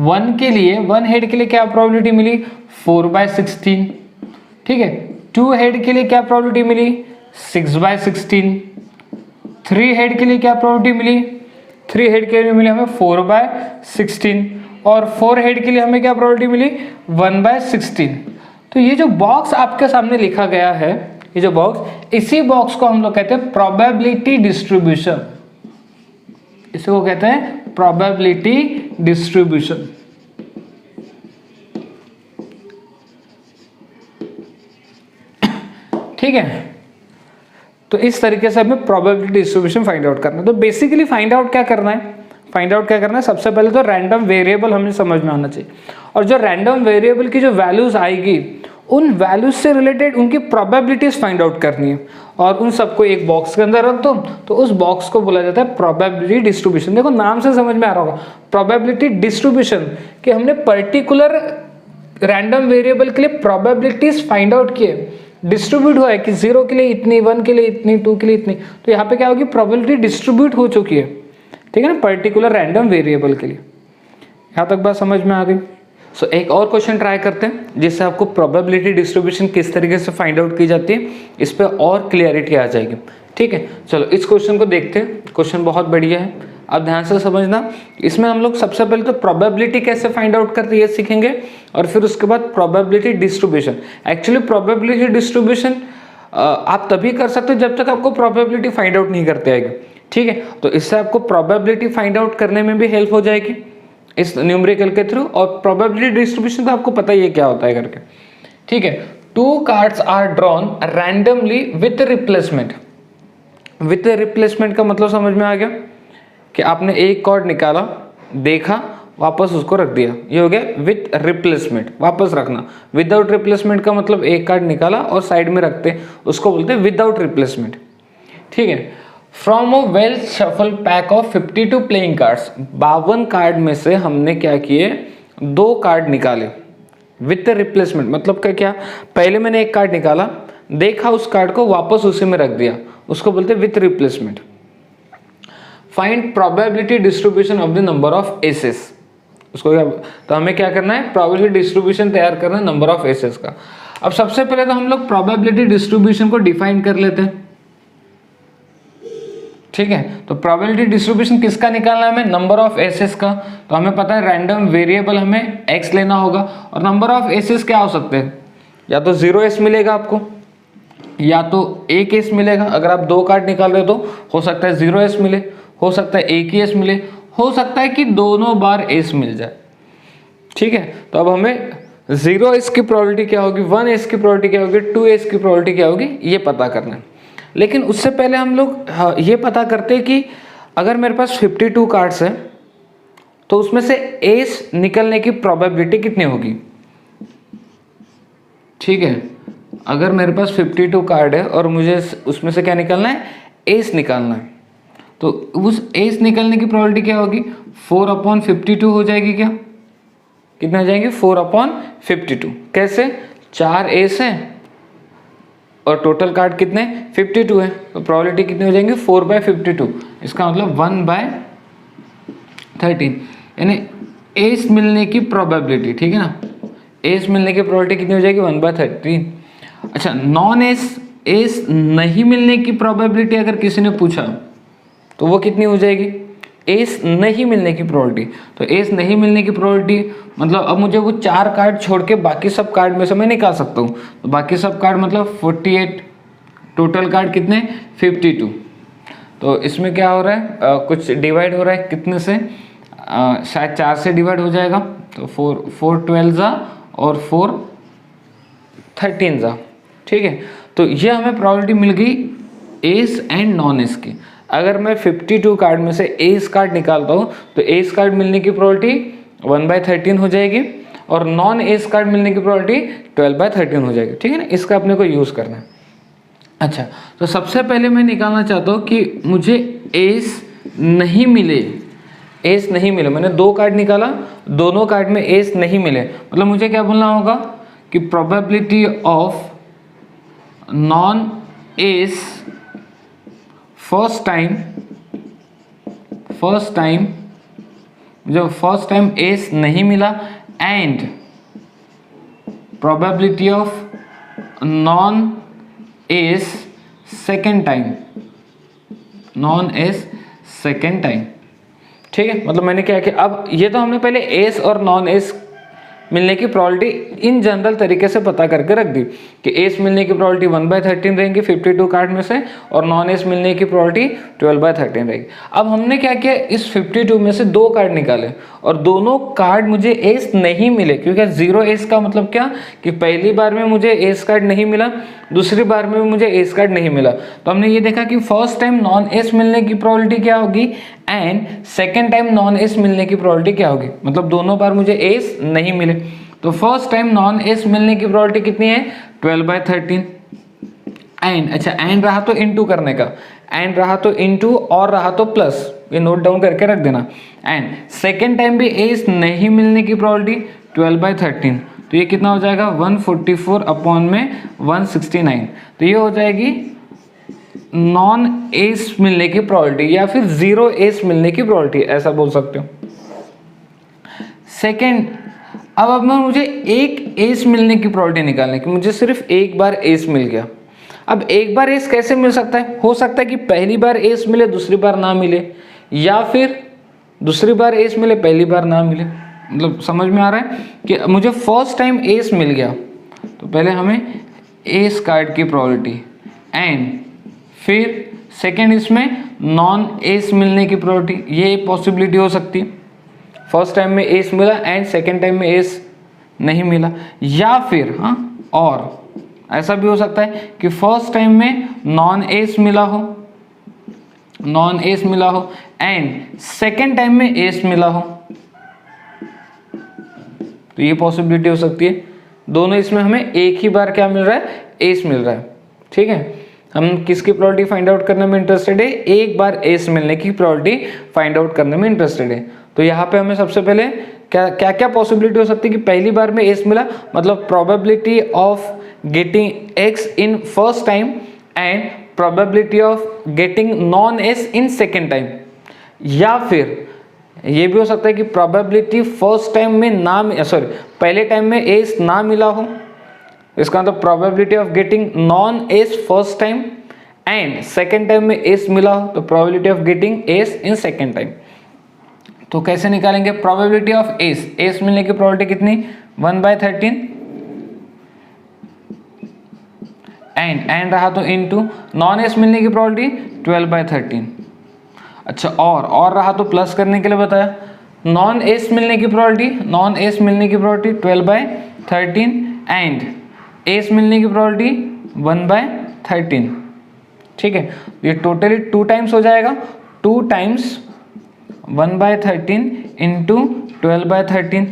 1 के लिए 1 हेड के लिए क्या प्रोबेबिलिटी मिली 4/16, ठीक है। 2 हेड के लिए क्या प्रोबेबिलिटी मिली 6/16, 3 हेड के लिए क्या प्रोबेबिलिटी मिली, 3 हेड के लिए मिली हमें 4/16, और 4 हेड के लिए हमें क्या प्रोबेबिलिटी मिली 1/16। तो ये जो बॉक्स आपके सामने लिखा गया है, ये जो बॉक्स, इसी बॉक्स को हम लोग कहते हैं प्रोबेबिलिटी डिस्ट्रीब्यूशन, इसी को कहते हैं प्रोबेबिलिटी डिस्ट्रीब्यूशन। ठीक है, तो इस तरीके से हमें प्रोबेबिलिटी डिस्ट्रीब्यूशन फाइंड आउट करना है। तो बेसिकली फाइंड आउट क्या करना है, सबसे पहले तो रैंडम वेरिएबल हमें समझ में आना चाहिए, और जो रैंडम वेरिएबल की जो वैल्यूज आएगी, उन वैल्यूज से रिलेटेड उनकी प्रोबेबिलिटीज फाइंड आउट करनी है, और उन सबको एक बॉक्स के अंदर रख दो, तो उस बॉक्स को बोला जाता है प्रोबेबिलिटी डिस्ट्रीब्यूशन। देखो नाम से समझ में आ रहा होगा, प्रोबेबिलिटी डिस्ट्रीब्यूशन, कि हमने पर्टिकुलर रैंडम वेरिएबल के लिए प्रोबेबिलिटीज फाइंड आउट किए, डिस्ट्रीब्यूट हुआ है कि 0 के लिए इतनी, 1 के लिए इतनी, 2 के लिए इतनी, तो यहाँ पे क्या होगी प्रोबेबिलिटी डिस्ट्रीब्यूट हो चुकी है, ठीक है ना, पर्टिकुलर रैंडम वेरिएबल के लिए। यहाँ तक बात समझ में आ गई। सो एक और क्वेश्चन ट्राई करते हैं जिससे आपको प्रोबेबिलिटी डिस्ट्रीब्यूशन किस तरीके से फाइंड आउट की जाती है इस पर और क्लियरिटी आ जाएगी, ठीक है। चलो इस क्वेश्चन को देखते हैं। क्वेश्चन बहुत बढ़िया है, अब ध्यान से समझना। इसमें हम लोग सबसे पहले तो प्रोबेबिलिटी कैसे फाइंड आउट करते हैं ये सीखेंगे, और फिर उसके बाद probability distribution. Actually probability distribution आप तभी कर सकते हो जब तक आपको प्रोबेबिलिटी फाइंड आउट नहीं करते आएगी, ठीक है। तो इससे आपको प्रोबेबिलिटी फाइंड आउट करने में भी हेल्प हो जाएगी इस न्यूमेरिकल के थ्रू, और प्रोबेबिलिटी डिस्ट्रीब्यूशन तो आपको पता ही है क्या होता है करके, ठीक है। 2 cards are drawn randomly with replacement. With replacement का मतलब समझ में आ गया कि आपने एक कार्ड निकाला, देखा, वापस उसको रख दिया, ये हो गया विथ रिप्लेसमेंट, वापस रखना। विदाउट रिप्लेसमेंट का मतलब एक कार्ड निकाला और साइड में रखते, उसको बोलते हैं विदाउट रिप्लेसमेंट, ठीक है। From a well shuffle pack of 52 playing cards, 52 card में से हमने क्या किए 2 कार्ड निकाले विथ रिप्लेसमेंट। मतलब क्या, पहले मैंने एक कार्ड निकाला, देखा उस कार्ड को, वापस उसी में रख दिया, उसको बोलते हैं with replacement. Find probability distribution of the number of aces. उसको क्या, तो हमें क्या करना है, प्रोबेबिलिटी डिस्ट्रीब्यूशन तैयार करना है नंबर ऑफ एसेस का। अब सबसे पहले तो हम लोग प्रोबेबिलिटी डिस्ट्रीब्यूशन को डिफाइन कर लेते हैं, ठीक है। तो प्रोबेबिलिटी डिस्ट्रीब्यूशन किसका निकालना है हमें, नंबर ऑफ एसेस का। तो हमें पता है रैंडम वेरिएबल हमें x लेना होगा, और नंबर ऑफ एसेस क्या हो सकते हैं, या तो 0s मिलेगा आपको, या तो 1s मिलेगा। अगर आप 2 कार्ड निकाल रहे हो तो हो सकता है 0s मिले, हो सकता है 1 ही s मिले, हो सकता है कि दोनों बार s मिल जाए, ठीक है। तो अब हमें 0s की प्रोबेबिलिटी क्या होगी, 1s की प्रोबेबिलिटी क्या होगी, 2s की प्रोबेबिलिटी क्या होगी, ये पता करना है। लेकिन उससे पहले हम लोग ये पता करते हैं कि अगर मेरे पास 52 कार्ड्स हैं तो उसमें से एस निकलने की प्रोबेबिलिटी कितनी होगी, ठीक है। अगर मेरे पास 52 कार्ड है और मुझे उसमें से क्या निकालना है, एस निकालना है, तो उस एस निकलने की प्रोबेबिलिटी क्या होगी 4/52 हो जाएगी। क्या कितना हो जाएगी 4/52। कैसे, 4 एस है और टोटल कार्ड कितने 52 है, तो प्रोबेबिलिटी कितनी हो जाएंगी 4/52। इसका मतलब 1/13, यानी एस मिलने की प्रोबेबिलिटी, ठीक है ना, एस मिलने की प्रोबेबिलिटी कितनी हो जाएगी 1/13। अच्छा, नॉन एस नहीं मिलने की प्रोबेबिलिटी अगर किसी ने पूछा तो वो कितनी हो जाएगी, एस नहीं मिलने की प्रोबेबिलिटी। तो एस नहीं मिलने की प्रोबेबिलिटी मतलब अब मुझे वो 4 कार्ड छोड़ के बाकी सब कार्ड में से मैं निकाल सकता हूँ, तो बाकी सब कार्ड मतलब 48, टोटल कार्ड कितने 52। तो इसमें क्या हो रहा है, कुछ डिवाइड हो रहा है कितने से, शायद 4 से डिवाइड हो जाएगा, तो 4 12 जा और 4 13 जा, ठीक है। तो ये हमें प्रोबेबिलिटी मिल गई एस एंड नॉन एस की। अगर मैं 52 कार्ड में से एस कार्ड निकालता हूँ तो एस कार्ड मिलने की प्रोबेबिलिटी 1/13 हो जाएगी और नॉन एस कार्ड मिलने की प्रोबेबिलिटी 12/13 हो जाएगी, ठीक है ना। इसका अपने को यूज़ करना है। अच्छा, तो सबसे पहले मैं निकालना चाहता हूँ कि मुझे एस नहीं मिले, एस नहीं मिले। मैंने 2 कार्ड निकाला, दोनों कार्ड में एस नहीं मिले, मतलब मुझे क्या बोलना होगा कि probability of non S first time जब फर्स्ट टाइम एस नहीं मिला and probability of non S second time, ठीक है। मतलब मैंने क्या किया, अब ये तो हमने पहले एस और नॉन एस मिलने की प्रोबेबिलिटी इन जनरल तरीके से पता करके रख दी कि एस मिलने की प्रोबेबिलिटी 1/13 रहेंगी 52 कार्ड में से और नॉन एस मिलने की प्रोबेबिलिटी 12/13 रहेगी। अब हमने क्या किया, इस 52 में से 2 कार्ड निकाले और दोनों कार्ड मुझे एस नहीं मिले, क्योंकि 0 एस का मतलब क्या कि पहली बार में मुझे एस कार्ड नहीं मिला, दूसरी बार में मुझे एस कार्ड नहीं मिला। तो हमने ये देखा कि फर्स्ट टाइम नॉन एस मिलने की प्रोबेबिलिटी क्या होगी and second time non S मिलने की प्रोबेबिलिटी क्या होगी, मतलब दोनों बार मुझे एस नहीं मिले। तो फर्स्ट टाइम नॉन एस मिलने की प्रोबेबिलिटी कितनी है 12/13 एंड, अच्छा एंड रहा तो इनटू करने का, एंड रहा तो इनटू और रहा तो प्लस, ये नोट डाउन करके रख देना। एंड सेकेंड टाइम भी एस नहीं मिलने की प्रोबेबिलिटी 12/13, तो ये कितना हो जाएगा 144 अपॉन में 169, तो ये हो जाएगी नॉन एस मिलने की प्रोबेबिलिटी या फिर 0 एस मिलने की प्रोबेबिलिटी, ऐसा बोल सकते हो। सेकेंड, अब मुझे एक एस मिलने की प्रोबेबिलिटी निकालने की, मुझे सिर्फ एक बार एस मिल गया। अब एक बार एस कैसे मिल सकता है, हो सकता है कि पहली बार एस मिले दूसरी बार ना मिले, या फिर दूसरी बार एस मिले पहली बार ना मिले। मतलब समझ में आ रहा है कि मुझे फर्स्ट टाइम एस मिल गया तो पहले हमें एस कार्ड की प्रोबेबिलिटी एंड फिर सेकेंड इसमें नॉन एस मिलने की प्रोबेबिलिटी, ये पॉसिबिलिटी हो सकती है। फर्स्ट टाइम में एस मिला एंड सेकेंड टाइम में एस नहीं मिला, या फिर और ऐसा भी हो सकता है कि फर्स्ट टाइम में नॉन एस मिला हो एंड सेकेंड टाइम में एस मिला हो, तो ये पॉसिबिलिटी हो सकती है। दोनों इसमें हमें एक ही बार क्या मिल रहा है, एस मिल रहा है, ठीक है। हम किसकी प्रोबेबिलिटी फाइंड आउट करने में इंटरेस्टेड है, एक बार एस मिलने की प्रोबेबिलिटी फाइंड आउट करने में इंटरेस्टेड है। तो यहाँ पे हमें सबसे पहले क्या क्या पॉसिबिलिटी हो सकती है कि पहली बार में एस मिला, मतलब probability of getting x in first time and probability of getting non S in second time, या फिर ये भी हो सकता है कि प्रोबेबिलिटी फर्स्ट टाइम में पहले टाइम में एस ना मिला हो, इसका मतलब probability of getting non S first time and second time में एस मिला हो, तो probability of getting S in second time. तो कैसे निकालेंगे प्रोबेबिलिटी ऑफ एस मिलने की प्रोबेबिलिटी कितनी 1/13 एंड रहा तो इनटू नॉन एस मिलने की प्रोबेबिलिटी 12/13। अच्छा, और रहा तो प्लस करने के लिए बताया, नॉन एस मिलने की प्रोबेबिलिटी 12/13 एंड एस मिलने की प्रोबेबिलिटी 1/13, ठीक है। ये टोटली 2 टाइम्स हो जाएगा, 2 टाइम्स 1/13 इंटू 12/13,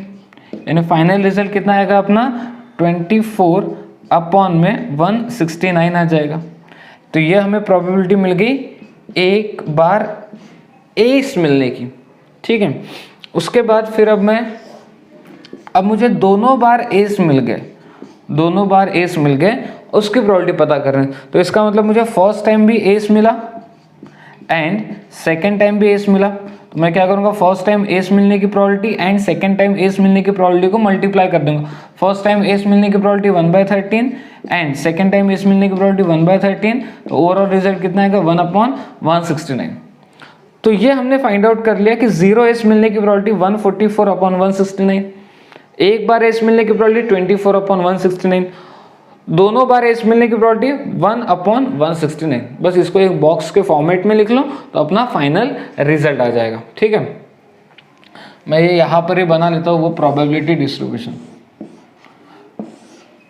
यानी फाइनल रिजल्ट कितना आएगा अपना 24 अपॉन में 169 आ जाएगा। तो ये हमें प्रोबेबिलिटी मिल गई एक बार एस मिलने की, ठीक है। उसके बाद फिर अब मुझे दोनों बार एस मिल गए उसकी प्रोबेबिलिटी पता कर रहे हैं। तो इसका मतलब मुझे फर्स्ट टाइम भी एस मिला एंड सेकेंड टाइम भी एस मिला, तो मैं क्या करूँगा, फर्स्ट टाइम एस मिलने की probability and second time S मिलने की प्रोबेबिलिटी को मल्टीप्लाई कर दूंगा। फर्स्ट टाइम एस मिलने की probability 1/13 and second time S मिलने की प्रोबेबिलिटी 1/13, तो ओवरऑल रिजल्ट कितना आएगा 1/169। तो ये हमने फाइंड आउट कर लिया कि 0 एस मिलने की प्रोबेबिलिटी 144/169, एक बार एस मिलने की प्रोबेबिलिटी 24/169, दोनों बार एस मिलने की प्रोबेबिलिटी 1/169। बस इसको एक बॉक्स के फॉर्मेट में लिख लो तो अपना फाइनल रिजल्ट आ जाएगा। ठीक है, मैं ये यहाँ पर ही बना लेता हूँ वो प्रोबेबिलिटी डिस्ट्रीब्यूशन।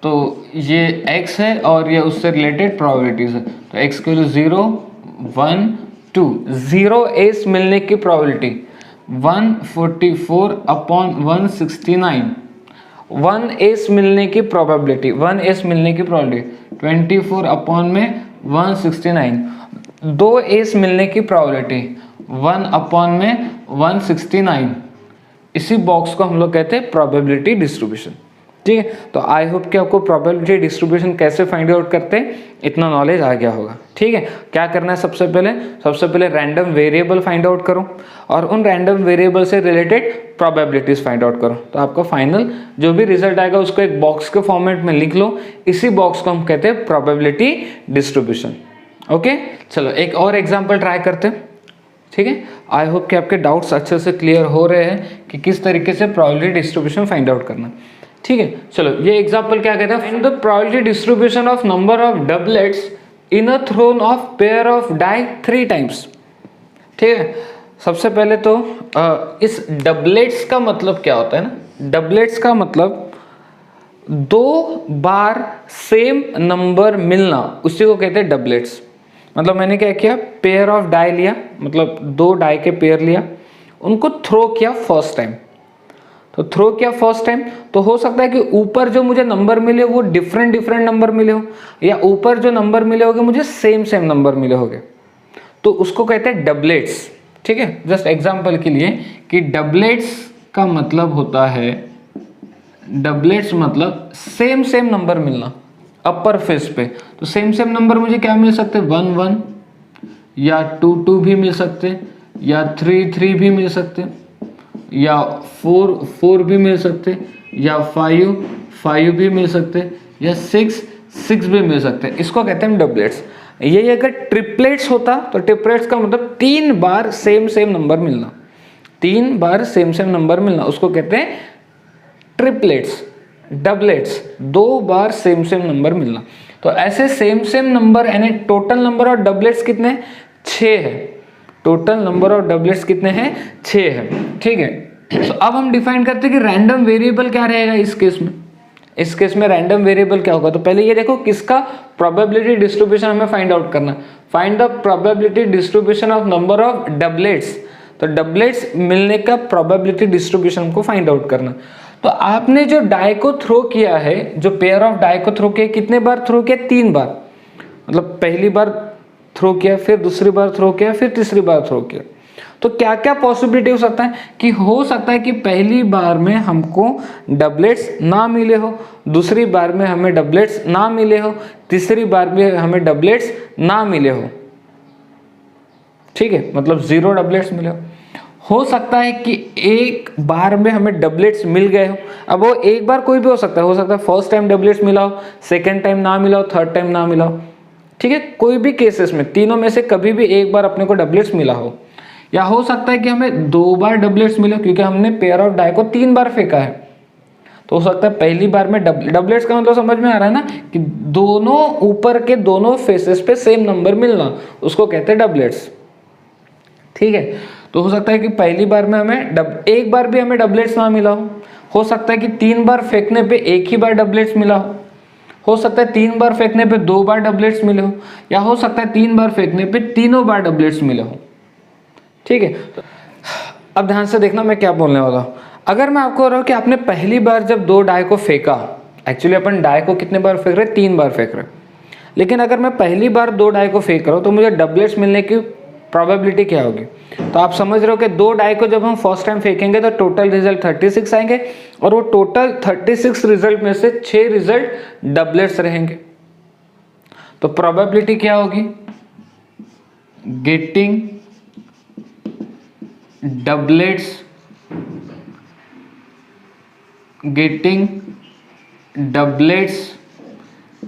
तो ये x है और ये उससे रिलेटेड प्रोबेबिलिटीज है, तो x के लिए 0 1 2, 0 एस मिलने की प्रोबेबिलिटी 144/169, 1 एस मिलने की प्रोबेबिलिटी 1 एस मिलने की प्रोबेबिलिटी 24/169, 2 एस मिलने की प्रोबेबिलिटी 1/169। इसी बॉक्स को हम लोग कहते हैं प्रोबेबिलिटी डिस्ट्रीब्यूशन। ठीक है, तो आई होप कि आपको प्रोबेबिलिटी डिस्ट्रीब्यूशन कैसे फाइंड आउट करते हैं इतना नॉलेज आ गया होगा। ठीक है, क्या करना है, सबसे पहले रैंडम वेरिएबल फाइंड आउट करो और उन रैंडम वेरिएबल से रिलेटेड प्रोबेबिलिटीज फाइंड आउट करो, तो आपका फाइनल जो भी रिजल्ट आएगा उसको एक बॉक्स के फॉर्मेट में लिख लो। इसी बॉक्स को हम कहते हैं प्रोबेबिलिटी डिस्ट्रीब्यूशन। ओके, चलो एक और एग्जाम्पल ट्राई करते हैं। ठीक है, आई होप कि आपके डाउट्स अच्छे से क्लियर हो रहे हैं कि किस तरीके से प्रोबेबिलिटी डिस्ट्रीब्यूशन फाइंड आउट करना। ठीक है, चलो ये एग्जांपल क्या कहता है, find the probability distribution of number of doublets in a thrown of pair of die 3 times. ठीक है, सबसे पहले तो इस डबलेट्स का मतलब क्या होता है ना, डबलेट्स का मतलब 2 बार सेम नंबर मिलना, उसी को कहते हैं डबलेट्स। मतलब मैंने क्या किया, पेयर ऑफ डाई लिया, मतलब 2 डाई के पेयर लिया, उनको थ्रो किया फर्स्ट टाइम। तो थ्रो किया फर्स्ट टाइम, तो हो सकता है कि ऊपर जो मुझे नंबर मिले वो डिफरेंट नंबर मिले हो, या ऊपर जो नंबर मिले होंगे मुझे सेम नंबर मिले होंगे, तो उसको कहते हैं डबलेट्स। ठीक है, जस्ट एग्जांपल के लिए कि डबलेट्स का मतलब होता है, डबलेट्स मतलब सेम नंबर मिलना अपर फेस पे। तो सेम नंबर मुझे क्या मिल सकते हैं, 1 1 या 2 2 भी मिल सकते, या 3 3 भी मिल सकते, या 4 4 भी मिल सकते, या 5 5 भी मिल सकते, या 6 6 भी मिल सकते। इसको कहते हैं डबलेट्स। यही अगर ट्रिपलेट्स होता तो ट्रिपलेट्स का मतलब 3 बार सेम नंबर मिलना, 3 बार सेम नंबर मिलना, उसको कहते हैं ट्रिपलेट्स। डबलेट्स 2 बार सेम नंबर मिलना। तो ऐसे सेम नंबर यानी टोटल नंबर ऑफ डबलेट्स कितने, 6 है। टोटल नंबर ऑफ डबलेट्स कितने हैं, 6 है। ठीक है, तो अब हम डिफाइन करते हैं कि रैंडम वेरिएबल क्या रहेगा इस केस में। इस केस में रैंडम वेरिएबल क्या होगा, तो पहले ये देखो किसका प्रोबेबिलिटी डिस्ट्रीब्यूशन हमें फाइंड आउट करना। Find the probability distribution of number of doublets. तो डबलेट्स मिलने का प्रोबेबिलिटी डिस्ट्रीब्यूशन को फाइंड आउट करना। तो आपने जो डाई को थ्रो किया है, जो पेयर ऑफ डाई को थ्रो किया, कितने बार थ्रो किया, 3 बार। मतलब पहली बार थ्रो किया, फिर दूसरी बार थ्रो किया, फिर तीसरी बार थ्रो किया। तो क्या क्या पॉसिबिलिटी हो सकता है कि हो सकता है कि पहली बार में हमको डबलेट्स ना मिले हो, दूसरी बार में हमें डबलेट्स ना मिले हो, तीसरी बार में हमें डबलेट्स ना मिले हो। ठीक है, मतलब 0 डबलेट्स मिले हो सकता है कि एक बार में हमें डबलेट्स मिल गए हो। अब वो एक बार कोई भी हो सकता है फर्स्ट टाइम डबलेट्स मिला हो, सेकेंड टाइम ना मिला हो, थर्ड टाइम ना मिला हो। ठीक है, कोई भी केसेस में तीनों में से कभी भी एक बार अपने को डबलेट्स मिला हो, या हो सकता है कि हमें 2 बार डबलेट्स मिले क्योंकि हमने पेयर ऑफ डाई को 3 बार फेंका है। तो हो सकता है पहली बार में डबलेट्स का मतलब समझ में आ रहा है ना, कि दोनों ऊपर के दोनों फेसेस पे सेम नंबर मिलना, उसको कहते हैं डबलेट्स। ठीक है, तो हो सकता है कि पहली बार में हमें एक बार भी हमें डबलेट्स ना मिला हो सकता है कि 3 बार फेंकने पे एक ही बार डबलेट्स मिला हो सकता है 3 बार फेंकने पे 2 बार डबलेट्स मिले हो, या हो सकता है 3 बार फेंकने पे तीनों बार डबलेट्स मिले हो। ठीक है, अब ध्यान से देखना मैं क्या बोलने वाला हूँ। अगर मैं आपको रहा हूँ कि आपने पहली बार जब 2 डाई को फेंका, एक्चुअली अपन डाई को कितने बार फेंक रहे, 3 बार फेंक रहे, लेकिन अगर मैं पहली बार 2 डाई को फेंक रहा हूँ तो मुझे डबलेट्स मिलने की प्रोबेबिलिटी क्या होगी। तो आप समझ रहे हो कि 2 डाई को जब हम फर्स्ट टाइम फेंकेंगे तो टोटल रिजल्ट 36 आएंगे, और वो टोटल 36 रिजल्ट में से 6 रिजल्ट डबलेट्स रहेंगे। तो प्रोबेबिलिटी क्या होगी, getting doublets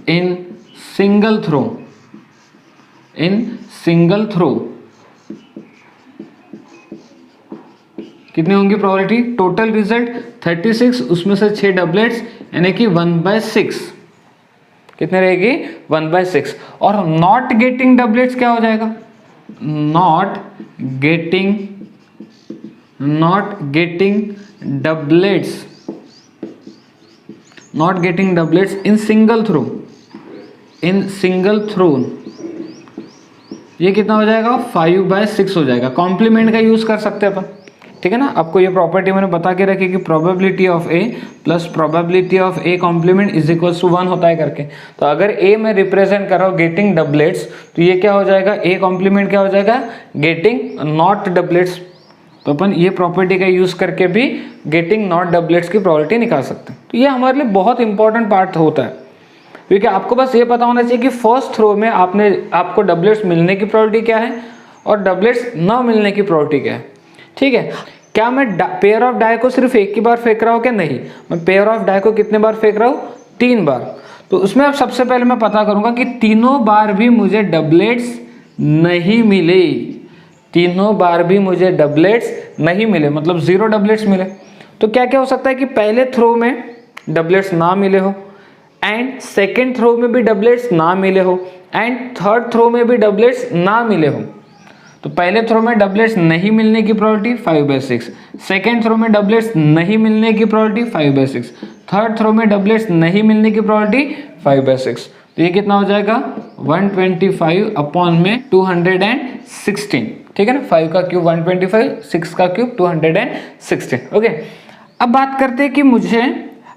in single throw कितनी होंगी प्रोबेबिलिटी, टोटल रिजल्ट 36, उसमें से 6 डबलेट्स यानी कि 1/6, कितने रहेगी 1/6। और नॉट गेटिंग डबलेट्स क्या हो जाएगा, not getting doublets in single throw, ये कितना हो जाएगा 5/6 हो जाएगा। कॉम्प्लीमेंट का यूज कर सकते हैं अपन, ठीक है ना। आपको ये प्रॉपर्टी मैंने बता के रखी कि probability of A plus probability of A complement is equals to 1 होता है करके। तो अगर ए में रिप्रेजेंट कर रहा हूँ गेटिंग डबलेट्स, तो ये क्या हो जाएगा, ए कॉम्प्लीमेंट क्या हो जाएगा, गेटिंग नॉट डबलेट्स। तो अपन ये प्रॉपर्टी का यूज करके भी गेटिंग नॉट डबलेट्स की प्रोबेबिलिटी निकाल सकते हैं। तो ये हमारे लिए बहुत इंपॉर्टेंट पार्ट होता है, क्योंकि आपको बस ये पता होना चाहिए कि फर्स्ट थ्रो में आपको डबलेट्स मिलने की प्रोबेबिलिटी क्या है और डबलेट्स ना मिलने की प्रोबेबिलिटी क्या है, ठीक है। क्या मैं पेयर ऑफ डाई को सिर्फ एक ही बार फेंक रहा हूँ क्या, नहीं, मैं पेयर ऑफ डाई को कितने बार फेंक रहा हूँ, 3 बार। तो उसमें अब सबसे पहले मैं पता करूंगा कि तीनों बार भी मुझे डबलेट्स नहीं मिले, तीनों बार भी मुझे डबलेट्स नहीं मिले, मतलब 0 डबलेट्स मिले। तो क्या क्या हो सकता है कि पहले थ्रो में डबलेट्स ना मिले हो, एंड सेकेंड थ्रो में भी डबलेट्स ना मिले हो, एंड थर्ड थ्रो में भी डबलेट्स ना मिले हो। तो पहले थ्रो में डबलेट्स नहीं मिलने की प्रोबेबिलिटी 5/6, सेकेंड थ्रो में डबलेट्स नहीं मिलने की प्रोबेबिलिटी 5/6, थर्ड थ्रो में डबलेट्स नहीं मिलने की प्रोबेबिलिटी 5/6। तो ये कितना हो जाएगा 125 अपॉन में 216, ठीक है ना। 5 का क्यूब 125, 6 का क्यूब 216। ओके, अब बात करते हैं कि मुझे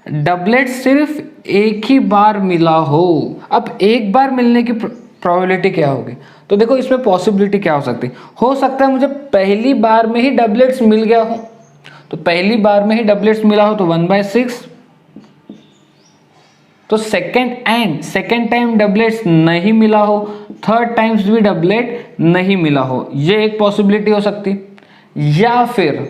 डबलेट सिर्फ एक ही बार मिला हो। अब एक बार मिलने की प्रोबेबिलिटी क्या होगी, तो देखो इसमें पॉसिबिलिटी क्या हो सकता है मुझे पहली बार में ही डबलेट्स मिल गया हो। तो पहली बार में ही डबलेट्स मिला हो तो 1/6। तो सेकेंड टाइम डबलेट्स नहीं मिला हो, थर्ड टाइम्स भी डबलेट नहीं मिला हो, ये एक पॉसिबिलिटी हो सकती। या फिर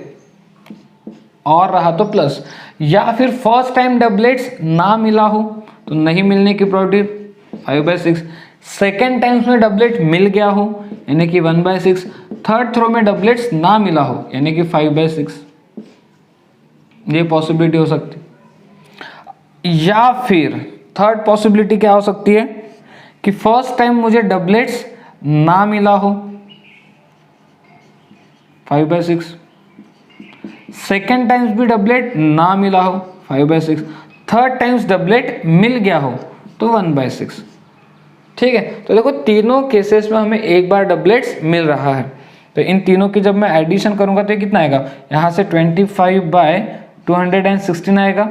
और रहा तो प्लस, या फिर फर्स्ट टाइम डबलेट्स ना मिला हो तो नहीं मिलने की प्रोबेबिलिटी 5/6, सेकेंड टाइम्स में डबलेट मिल गया हो यानी कि 1/6, थर्ड थ्रो में डबलेट्स ना मिला हो यानी कि 5/6, ये पॉसिबिलिटी हो सकती। या फिर थर्ड पॉसिबिलिटी क्या हो सकती है कि फर्स्ट टाइम मुझे डबलेट्स ना मिला हो 5/6, सेकेंड टाइम्स भी डबलेट ना मिला हो 5/6, थर्ड टाइम्स डबलेट मिल गया हो तो 1/6, ठीक है। तो देखो तीनों केसेस में हमें एक बार डबलेट्स मिल रहा है। तो इन तीनों की जब मैं एडिशन करूंगा तो ये कितना आएगा, यहाँ से 25/216 आएगा,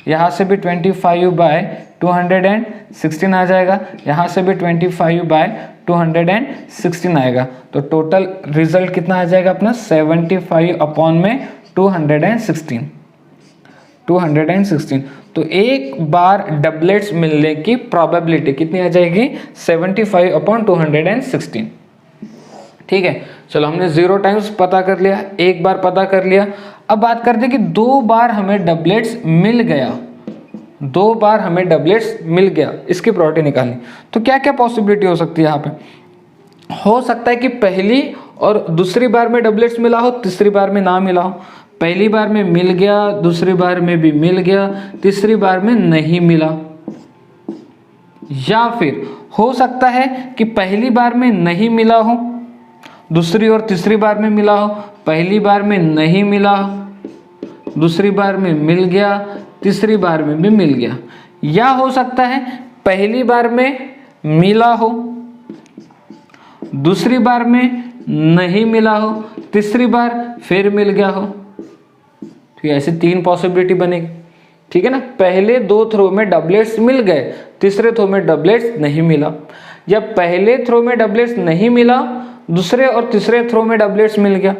यहाँ से भी 25/216 आ जाएगा, यहाँ से भी 25/216 आएगा। तो टोटल रिजल्ट कितना आ जाएगा अपना 75 अपॉन में 216। तो एक बार डबलेट्स मिलने की प्रोबेबिलिटी कितनी आ जाएगी 75 अपॉन 216, ठीक है। चलो हमने 0 टाइम्स पता कर लिया, एक बार पता कर लिया। अब बात करते हैं कि 2 बार हमें डबलेट्स मिल गया, 2 बार हमें डबलेट्स मिल गया, इसकी प्रोबेबिलिटी निकालनी। तो क्या क्या पॉसिबिलिटी हो सकती है यहाँ पे, हो सकता है कि पहली और दूसरी बार में डबलेट्स मिला हो, तीसरी बार में ना मिला हो। पहली बार में मिल गया, दूसरी बार में भी मिल गया, तीसरी बार में नहीं मिला। या फिर हो सकता है कि पहली बार में नहीं मिला हो, दूसरी और तीसरी बार में मिला हो, पहली बार में नहीं मिला हो, दूसरी बार में मिल गया, तीसरी बार में भी मिल गया। या हो सकता है पहली बार में मिला हो, दूसरी बार में नहीं मिला हो, तीसरी बार फिर मिल गया हो। तो ऐसे 3 पॉसिबिलिटी बनेगी, ठीक है ना। पहले 2 थ्रो में डबलेट्स मिल गए, तीसरे थ्रो में डबलेट्स नहीं मिला। या पहले थ्रो में डबलेट्स नहीं मिला, दूसरे और तीसरे थ्रो में डबलेट्स मिल गया।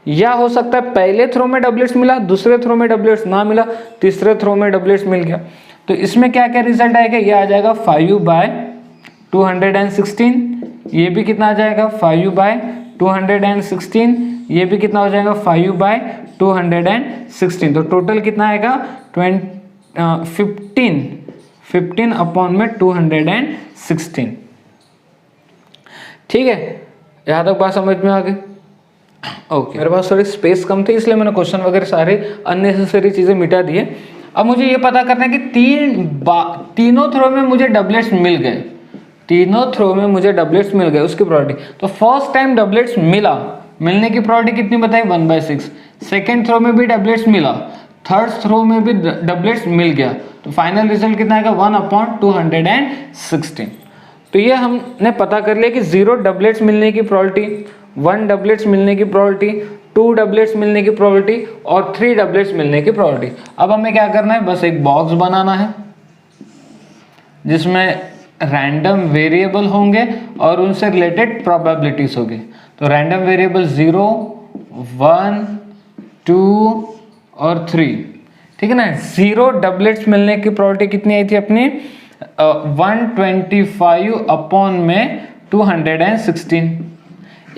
या हो सकता है पहले थ्रो में डबलेट्स मिला, दूसरे थ्रो में डबलेट्स ना मिला, तीसरे थ्रो में डबलेट्स मिल गया। तो इसमें क्या क्या रिजल्ट आएगा, ये आ जाएगा 216, ये भी कितना आ जाएगा 5/216, ये भी कितना हो जाएगा 5/216। तो टोटल कितना आएगा 15 अपॉन में 216। ठीक है, यहाँ तक बात समझ में आ गई। ओके, मेरे पास थोड़ी स्पेस कम थी इसलिए मैंने क्वेश्चन वगैरह सारे अननेसेसरी चीज़ें मिटा दिए। अब मुझे ये पता करना है कि तीनों थ्रो में मुझे डबलेट्स मिल गए, तीनों थ्रो में मुझे डबलेट्स मिल गए, उसकी प्रॉपर्टी। तो फर्स्ट टाइम डबलेट्स मिलने की प्रॉपर्टी कितनी बताई 1/6। सेकेंड थ्रो में भी डबलेट्स मिला, थर्ड थ्रो में भी डबलेट्स मिल गया, तो फाइनल रिजल्ट कितना आएगा 1/216। तो ये हमने पता कर लिया कि 0 डबलेट्स मिलने की प्रॉपर्टी, 1 डबलेट्स मिलने की प्रॉपर्टी, 2 डबलेट्स मिलने की प्रॉपर्टी और 3 डबलेट्स मिलने की प्रॉपर्टी। अब हमें क्या करना है, बस एक बॉक्स बनाना है जिसमें रैंडम वेरिएबल होंगे और उनसे रिलेटेड प्रोबेबिलिटीज होगी। तो रैंडम वेरिएबल 0, 1, 2 और 3, ठीक है ना। 0 डबलेट्स मिलने की प्रॉपर्टी कितनी आई थी अपनी 125 अपॉन में 216।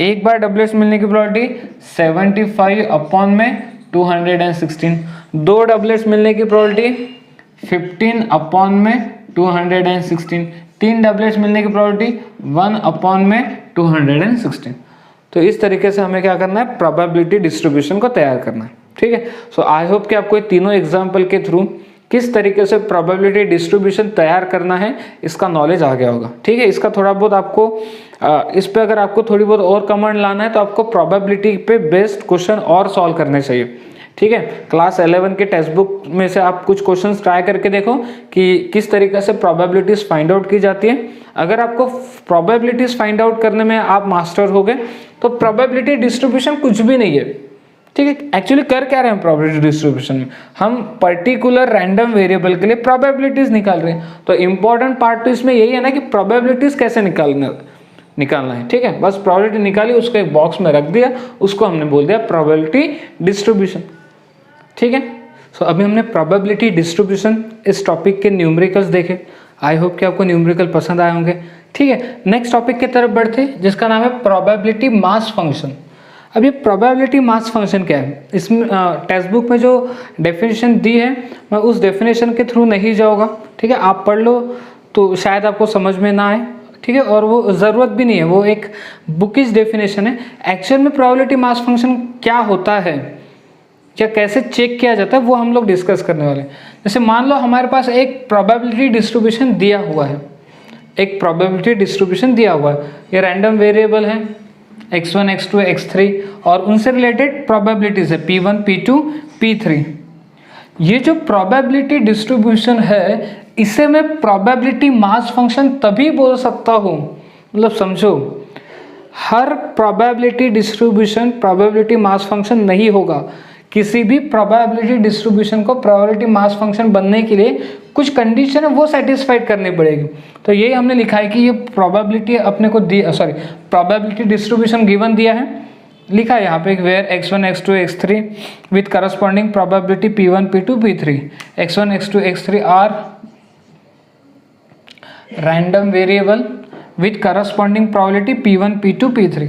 एक बार डबलेट्स मिलने की प्रॉपर्टी 75 अपॉन में 216। 2 डबलेट्स मिलने की प्रॉपर्टी 15 अपॉन में 216। 3 डबलेट्स मिलने की प्रॉपर्टी 1 अपॉन में 216। तो इस तरीके से हमें क्या करना है, प्रोबेबिलिटी डिस्ट्रीब्यूशन को तैयार करना है। ठीक है, सो आई होप कि आपको ये तीनों एग्जाम्पल के थ्रू किस तरीके से प्रोबेबिलिटी डिस्ट्रीब्यूशन तैयार करना है इसका नॉलेज आ गया होगा। ठीक है, इसका थोड़ा बहुत आपको इस पे अगर आपको थोड़ी बहुत और कमांड लाना है तो आपको प्रोबेबिलिटी पे बेस्ड क्वेश्चन और सॉल्व करने चाहिए। ठीक है, क्लास 11 के टेक्स्ट बुक में से आप कुछ क्वेश्चंस ट्राई करके देखो कि किस तरीके से प्रोबेबिलिटीज फाइंड आउट की जाती है। अगर आपको प्रोबेबिलिटीज फाइंड आउट करने में आप मास्टर हो गए तो प्रोबेबिलिटी डिस्ट्रीब्यूशन कुछ भी नहीं है। ठीक है, एक्चुअली कर क्या रहे हैं प्रोबेबिलिटी डिस्ट्रीब्यूशन में, हम पर्टिकुलर रैंडम वेरिएबल के लिए प्रोबेबिलिटीज निकाल रहे हैं। तो इंपॉर्टेंट पार्ट तो इसमें यही है ना कि प्रोबेबिलिटीज कैसे निकालना है। ठीक है, बस प्रोबेबिलिटी निकाली, उसको एक बॉक्स में रख दिया, उसको हमने बोल दिया प्रोबेबिलिटी डिस्ट्रीब्यूशन। ठीक है, सो अभी हमने प्रोबेबिलिटी डिस्ट्रीब्यूशन इस टॉपिक के न्यूमेरिकल्स देखे। आई होप कि आपको न्यूमेरिकल पसंद आए होंगे। ठीक है, नेक्स्ट टॉपिक की तरफ बढ़ते जिसका नाम है प्रोबेबिलिटी मास फंक्शन। अब ये प्रोबेबिलिटी मास फंक्शन क्या है, इसमें टेक्स्ट बुक में जो डेफिनेशन दी है मैं उस डेफिनेशन के थ्रू नहीं जाऊँगा। ठीक है, आप पढ़ लो तो शायद आपको समझ में ना आए। ठीक है, और वो ज़रूरत भी नहीं है, वो एक बुकिश डेफिनेशन है। एक्चुअल में प्रोबेबिलिटी मास फंक्शन क्या होता है या कैसे चेक किया जाता है वो हम लोग डिस्कस करने वाले हैं। जैसे मान लो हमारे पास एक प्रोबेबिलिटी डिस्ट्रीब्यूशन दिया हुआ है, एक प्रोबेबिलिटी डिस्ट्रीब्यूशन दिया हुआ है, ये रैंडम वेरिएबल है x1, x2, x3 और उनसे रिलेटेड प्रोबेबिलिटीज है p1, p2, p3। ये जो प्रोबेबिलिटी डिस्ट्रीब्यूशन है इसे मैं प्रोबेबिलिटी मास फंक्शन तभी बोल सकता हूँ, मतलब समझो हर probability distribution probability mass function नहीं होगा। किसी भी प्रोबेबिलिटी डिस्ट्रीब्यूशन को प्रोबेबिलिटी मास फंक्शन बनने के लिए कुछ कंडीशन है वो सेटिस्फाइड करनी पड़ेगी। तो यही हमने लिखा है कि ये प्रोबेबिलिटी अपने को प्रोबेबिलिटी डिस्ट्रीब्यूशन गिवन दिया है, लिखा है यहाँ पे where x1, x2, x3 with corresponding probability p1, p2, p3। x1, x2, x3 are random variable with corresponding probability p1, p2, p3।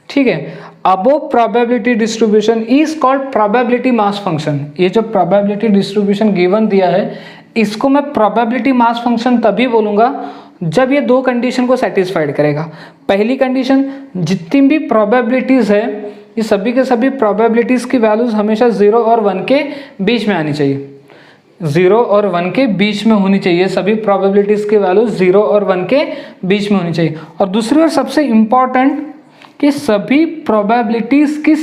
ठीक है, above probability distribution is called probability mass function. ये जो प्रोबेबिलिटी डिस्ट्रीब्यूशन गिवन दिया है इसको मैं probability mass function तभी बोलूँगा जब ये 2 कंडीशन को सेटिस्फाइड करेगा। पहली कंडीशन, जितनी भी प्रोबेबिलिटीज़ है ये सभी के सभी प्रोबेबिलिटीज़ की वैल्यूज़ हमेशा 0 और 1 के बीच में आनी चाहिए। 0 और 1 के बीच में होनी चाहिए, सभी प्रोबेबिलिटीज़ की वैल्यूज 0 और 1 के बीच में होनी चाहिए। और दूसरी ओर सबसे इम्पॉर्टेंट कि सभी प्रोबेबिलिटीज़ की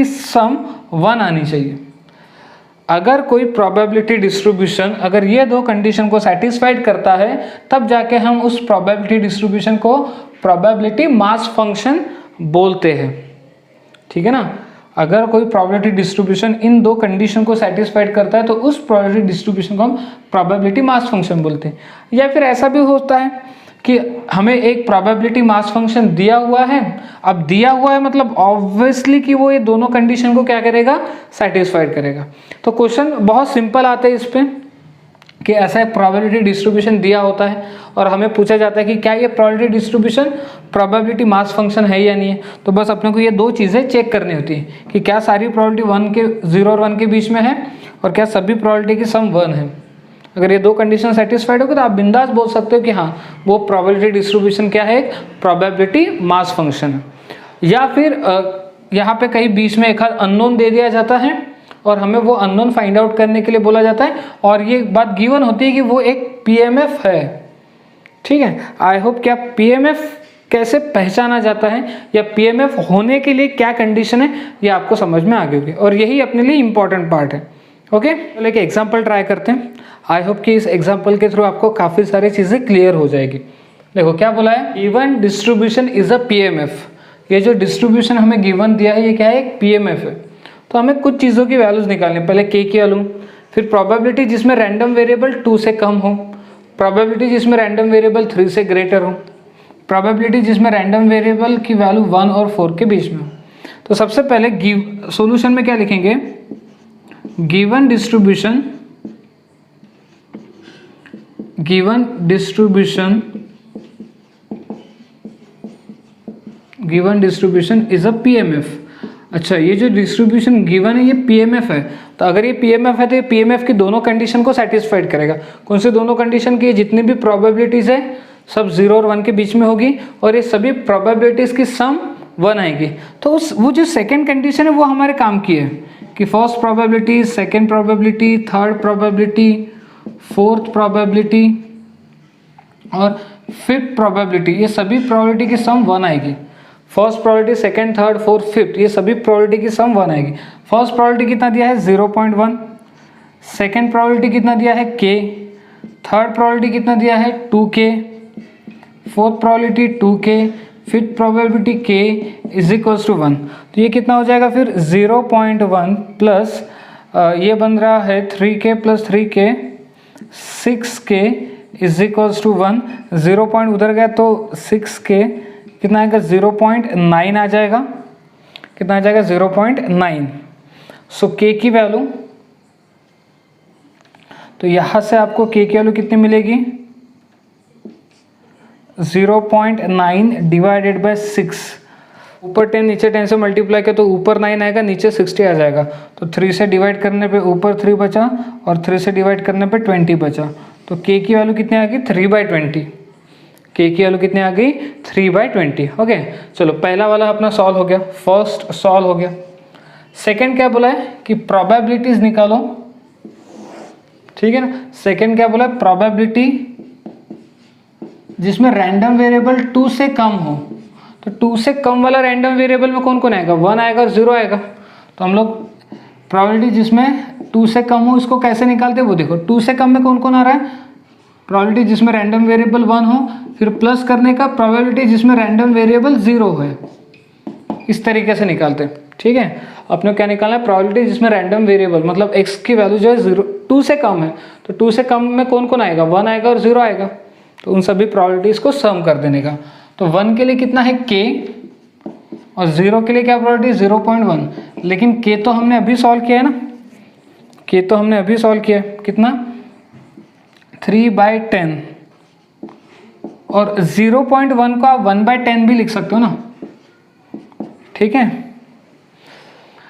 सम 1 आनी चाहिए। अगर कोई प्रोबेबिलिटी डिस्ट्रीब्यूशन अगर ये 2 कंडीशन को सेटिस्फाइड करता है तब जाके हम उस प्रोबेबिलिटी डिस्ट्रीब्यूशन को प्रोबेबिलिटी मास फंक्शन बोलते हैं। ठीक है ना, अगर कोई प्रोबेबिलिटी डिस्ट्रीब्यूशन इन 2 कंडीशन को सेटिस्फाइड करता है तो उस प्रोबेबिलिटी डिस्ट्रीब्यूशन को हम प्रोबेबिलिटी मास फंक्शन बोलते हैं। या फिर ऐसा भी होता है कि हमें एक प्रोबेबिलिटी मास फंक्शन दिया हुआ है, अब दिया हुआ है मतलब ऑब्वियसली कि वो ये दोनों कंडीशन को क्या करेगा, सेटिस्फाइड करेगा। तो क्वेश्चन बहुत सिंपल आते हैं इस पे। कि ऐसा एक प्रोबेबिलिटी डिस्ट्रीब्यूशन दिया होता है और हमें पूछा जाता है कि क्या ये probability distribution probability mass function है या नहीं है। तो बस अपने को ये दो चीज़ें चेक करनी होती है कि क्या सारी प्रोबेबिलिटी 1 के 0 और 1 के बीच में है और क्या सभी प्रोबेबिलिटी की सम 1 है। अगर ये दो कंडीशन सेटिस्फाइड होगी तो आप बिंदास बोल सकते हो कि हाँ वो प्रोबेबिलिटी डिस्ट्रीब्यूशन क्या है, एक प्रोबेबिलिटी मास फंक्शन है। या फिर यहाँ पे कहीं बीच में एक अननोन दे दिया जाता है और हमें वो अननोन फाइंड आउट करने के लिए बोला जाता है और ये बात गिवन होती है कि वो एक पीएमएफ है। ठीक है, आई होप कि आप पीएमएफ कैसे पहचाना जाता है या पीएमएफ होने के लिए क्या कंडीशन है ये आपको समझ में आ गई होगी और यही अपने लिए इंपॉर्टेंट पार्ट है। ओके, तो लेके एग्जाम्पल ट्राई करते हैं। आई होप कि इस एग्जाम्पल के थ्रू आपको काफ़ी सारी चीज़ें क्लियर हो जाएगी। देखो क्या बोला है, given distribution is a PMF. ये जो डिस्ट्रीब्यूशन हमें गिवन दिया है ये क्या है, एक पीएमएफ है। तो हमें कुछ चीज़ों की वैल्यूज निकालनी है, पहले के की वैल्यू, फिर प्रोबेबिलिटी जिसमें रैंडम वेरिएबल 2 से कम हो, प्रोबेबिलिटी जिसमें रैंडम वेरिएबल 3 से ग्रेटर हो, प्रोबेबिलिटी जिसमें रैंडम वेरिएबल की वैल्यू 1 और 4 के बीच में हो। तो सबसे पहले सॉल्यूशन में क्या लिखेंगे, given distribution is a PMF. अच्छा, ये जो डिस्ट्रीब्यूशन गिवन है ये पीएमएफ है, तो अगर ये पीएमएफ है तो ये पीएमएफ की दोनों कंडीशन को सेटिस्फाइड करेगा। कौन से दोनों कंडीशन की, जितनी भी प्रोबेबिलिटीज है सब 0 और 1 के बीच में होगी और ये सभी प्रोबेबिलिटीज की सम 1 आएगी। तो वो जो सेकेंड कंडीशन है वो हमारे काम की है कि first probability, second probability, third probability, fourth probability और फिफ्थ प्रोबेबिलिटी, ये सभी प्रोबेबिलिटी की सम 1 आएगी। First probability, second, third, fourth, fifth, ये सभी प्रोबेबिलिटी की सम 1 आएगी। फर्स्ट प्रोबेबिलिटी कितना दिया है 0.1, सेकेंड प्रोबेबिलिटी कितना दिया है k, थर्ड प्रोबेबिलिटी कितना दिया है 2k, fourth probability 2k, fifth probability k is equals to 1। तो ये कितना हो जाएगा फिर 0.1 प्लस ये बन रहा है 3k plus 3k 6k is equals to 1। 0 point उधर गया तो 6k कितना आएगा 0.9 आ जाएगा। कितना आ जाएगा 0.9। सो k की वैल्यू, तो यहाँ से आपको k की वैल्यू कितनी मिलेगी 0.9 डिवाइडेड बाय 6। ऊपर 10 नीचे 10 से मल्टीप्लाई किया तो ऊपर 9 आएगा, नीचे 60 आ जाएगा। तो 3 से डिवाइड करने पे ऊपर 3 बचा और 3 से डिवाइड करने पे 20 बचा। तो k की वैल्यू कितनी आ गई 3/20। k की वैल्यू कितनी आ गई 3/20। ओके, चलो पहला वाला अपना सॉल्व हो गया, फर्स्ट सॉल्व हो गया। सेकंड क्या बोला है कि प्रोबेबिलिटीज निकालो, ठीक है ना। सेकंड क्या बोला है, प्रोबेबिलिटी जिसमें रैंडम वेरिएबल 2 से कम हो। तो 2 से कम वाला रैंडम वेरिएबल में कौन कौन आएगा, 1 आएगा और 0 आएगा। तो हम लोग प्रोबेबिलिटी जिसमें 2 से कम हो इसको कैसे निकालते हैं वो देखो। 2 से कम में कौन कौन आ रहा है, प्रोबेबिलिटी जिसमें रैंडम वेरिएबल 1 हो, फिर प्लस करने का प्रोबेबिलिटी जिसमें रैंडम वेरिएबल 0 है। इस तरीके से निकालते हैं, ठीक है। अपने क्या निकालना है, प्रोबेबिलिटी जिसमें रैंडम वेरिएबल मतलब x की वैल्यू जो है 2 से कम है। तो 2 से कम में कौन कौन आएगा, 1 आएगा और 0 आएगा। तो उन सभी प्रोबेबिलिटीज को सम कर देने का। तो 1 के लिए कितना है k और 0 के लिए क्या प्रोबेबिलिटी 0.1। लेकिन k तो हमने अभी सॉल्व किया है ना, k तो हमने अभी सॉल्व किया है, कितना 3/10 और 0.1 को आप 1/10 भी लिख सकते हो ना, ठीक है।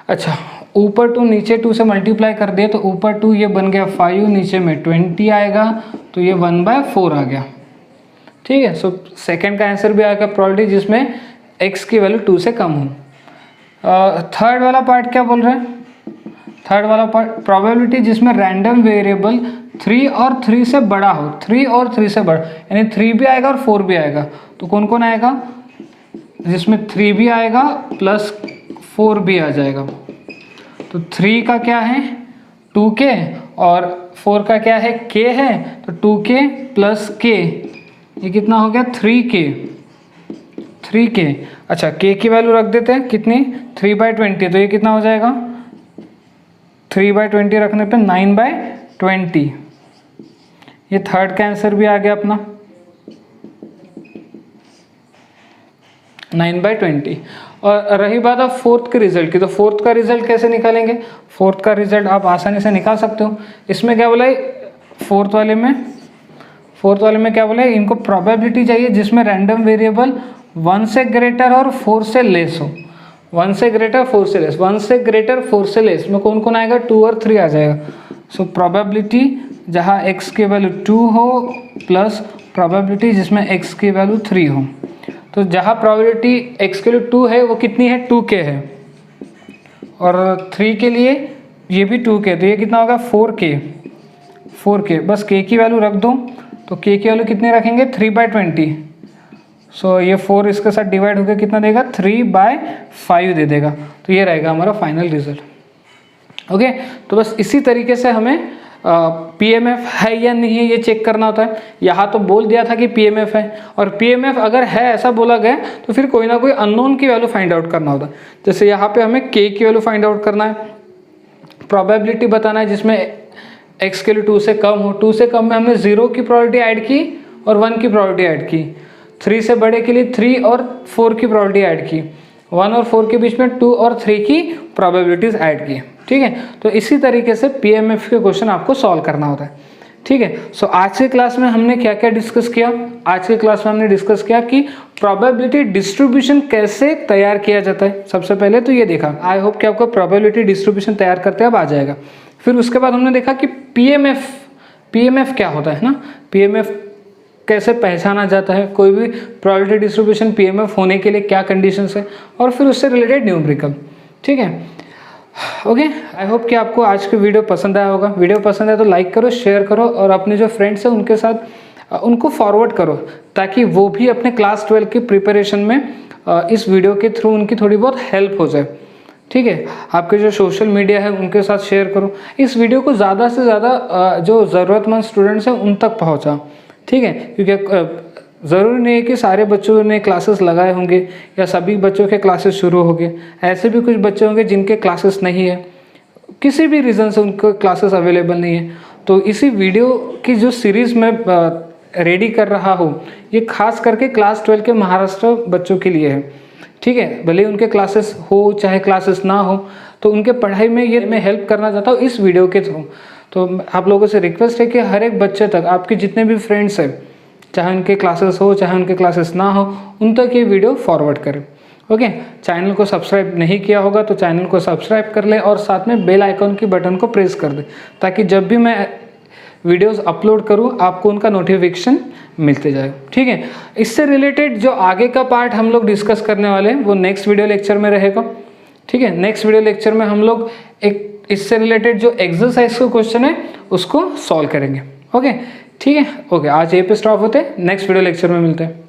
अच्छा, ऊपर 2 नीचे 2 से मल्टीप्लाई कर दिए तो ऊपर 2 ये बन गया 5, नीचे में 20 आएगा तो ये 1/4 आ गया, ठीक है। सो सेकंड का आंसर भी आएगा प्रोबेबिलिटी जिसमें x की वैल्यू 2 से कम हो। थर्ड वाला पार्ट क्या बोल रहा है, थर्ड वाला पार्ट प्रोबेबिलिटी जिसमें रैंडम वेरिएबल 3 और 3 से बड़ा हो। 3 और 3 से बड़ा यानी 3 भी आएगा और 4 भी आएगा। तो कौन कौन आएगा, जिसमें 3 भी आएगा प्लस 4 भी आ जाएगा। तो 3 का क्या है 2k और 4 का क्या है k है। तो 2k प्लस k ये कितना हो गया 3k। अच्छा, k की वैल्यू रख देते हैं कितनी 3/20। तो ये कितना हो जाएगा 3/20 रखने पे 9/20। ये थर्ड का आंसर भी आ गया अपना 9/20। और रही बात अब फोर्थ के रिजल्ट की, तो फोर्थ का रिजल्ट कैसे निकालेंगे। फोर्थ का रिजल्ट आप आसानी से निकाल सकते हो। इसमें क्या बोला है, फोर्थ वाले में क्या बोला है, इनको प्रोबेबिलिटी चाहिए जिसमें रैंडम वेरिएबल 1 से ग्रेटर और 4 से लेस हो। 1 से ग्रेटर 4 से लेस, 1 से ग्रेटर 4 से लेस में कौन कौन आएगा, 2 और 3 आ जाएगा। सो प्रोबेबिलिटी जहाँ x की वैल्यू 2 हो प्लस प्रोबेबिलिटी जिसमें x की वैल्यू 3 हो। तो जहाँ प्रोबेबिलिटी x के लिए 2 है वो कितनी है, 2k है, और 3 के लिए ये भी 2k, तो ये कितना होगा 4k। बस k की वैल्यू रख दो, तो k की वैल्यू कितनी रखेंगे, 3/20। सो ये 4 इसके साथ डिवाइड होकर कितना देगा, 3/5 दे देगा। तो ये रहेगा हमारा फाइनल रिजल्ट। ओके, तो बस इसी तरीके से हमें PMF है या नहीं है ये चेक करना होता है। यहाँ तो बोल दिया था कि PMF है, और PMF अगर है ऐसा बोला गया तो फिर कोई ना कोई अननोन की वैल्यू फाइंड आउट करना होता है। जैसे यहाँ पे हमें k की वैल्यू फाइंड आउट करना है, प्रोबेबिलिटी बताना है जिसमें x के लिए 2 से कम हो। 2 से कम में हमने 0 की प्रोबेबिलिटी ऐड की और 1 की प्रोबेबिलिटी ऐड की। 3 से बड़े के लिए 3 और 4 की प्रोबेबिलिटी ऐड की। 1 और 4 के बीच में 2 और 3 की प्रोबेबिलिटीज ऐड की। ठीक है, तो इसी तरीके से PMF के क्वेश्चन आपको सॉल्व करना होता है। ठीक है, सो आज के क्लास में हमने क्या क्या डिस्कस किया। आज के क्लास में हमने डिस्कस किया कि प्रोबेबिलिटी डिस्ट्रीब्यूशन कैसे तैयार किया जाता है। सबसे पहले तो ये देखा, आई होप कि आपको प्रोबेबिलिटी डिस्ट्रीब्यूशन तैयार करते अब आ जाएगा। फिर उसके बाद हमने देखा कि PMF क्या होता है ना, PMF कैसे पहचाना जाता है, कोई भी प्रोबेबिलिटी डिस्ट्रीब्यूशन PMF होने के लिए क्या कंडीशंस है, और फिर उससे रिलेटेड न्यूमेरिकल। ठीक है, ओके, आई होप कि आपको आज की वीडियो पसंद आया होगा। वीडियो पसंद आया तो लाइक करो, शेयर करो, और अपने जो फ्रेंड्स हैं उनके साथ उनको फॉरवर्ड करो, ताकि वो भी अपने क्लास 12 की प्रिपरेशन में इस वीडियो के थ्रू उनकी थोड़ी बहुत हेल्प हो जाए। ठीक है, आपके जो सोशल मीडिया है उनके साथ शेयर करो। इस वीडियो को ज़्यादा से ज़्यादा जो ज़रूरतमंद स्टूडेंट्स हैं उन तक पहुँचाओ। ठीक है, क्योंकि ज़रूरी नहीं है कि सारे बच्चों ने क्लासेस लगाए होंगे या सभी बच्चों के क्लासेस शुरू हो गए। ऐसे भी कुछ बच्चे होंगे जिनके क्लासेस नहीं है, किसी भी रीज़न से उनको क्लासेस अवेलेबल नहीं है। तो इसी वीडियो की जो सीरीज़ में रेडी कर रहा हूँ, ये खास करके क्लास 12 के महाराष्ट्र बच्चों के लिए है। ठीक है, भले ही उनके क्लासेस हो चाहे क्लासेस ना हो, तो उनके पढ़ाई में ये मैं हेल्प करना चाहता हूँ इस वीडियो के थ्रू। तो आप लोगों से रिक्वेस्ट है कि हर एक बच्चे तक, आपके जितने भी फ्रेंड्स हैं, चाहे उनके क्लासेस हो चाहे उनके क्लासेस ना हो, उन तक ये वीडियो फॉरवर्ड करें। ओके, चैनल को सब्सक्राइब नहीं किया होगा तो चैनल को सब्सक्राइब कर ले, और साथ में बेल आइकन की बटन को प्रेस कर दे, ताकि जब भी मैं वीडियोस अपलोड करूं आपको उनका नोटिफिकेशन मिलते जाए। ठीक है, इससे रिलेटेड जो आगे का पार्ट हम लोग डिस्कस करने वाले हैं वो नेक्स्ट वीडियो लेक्चर में रहेगा। ठीक है, नेक्स्ट वीडियो लेक्चर में हम लोग एक इससे रिलेटेड जो एक्सरसाइज का क्वेश्चन है उसको सॉल्व करेंगे। ओके, ठीक है, ओके, आज यहीं पे स्टॉप होते हैं, नेक्स्ट वीडियो लेक्चर में मिलते हैं।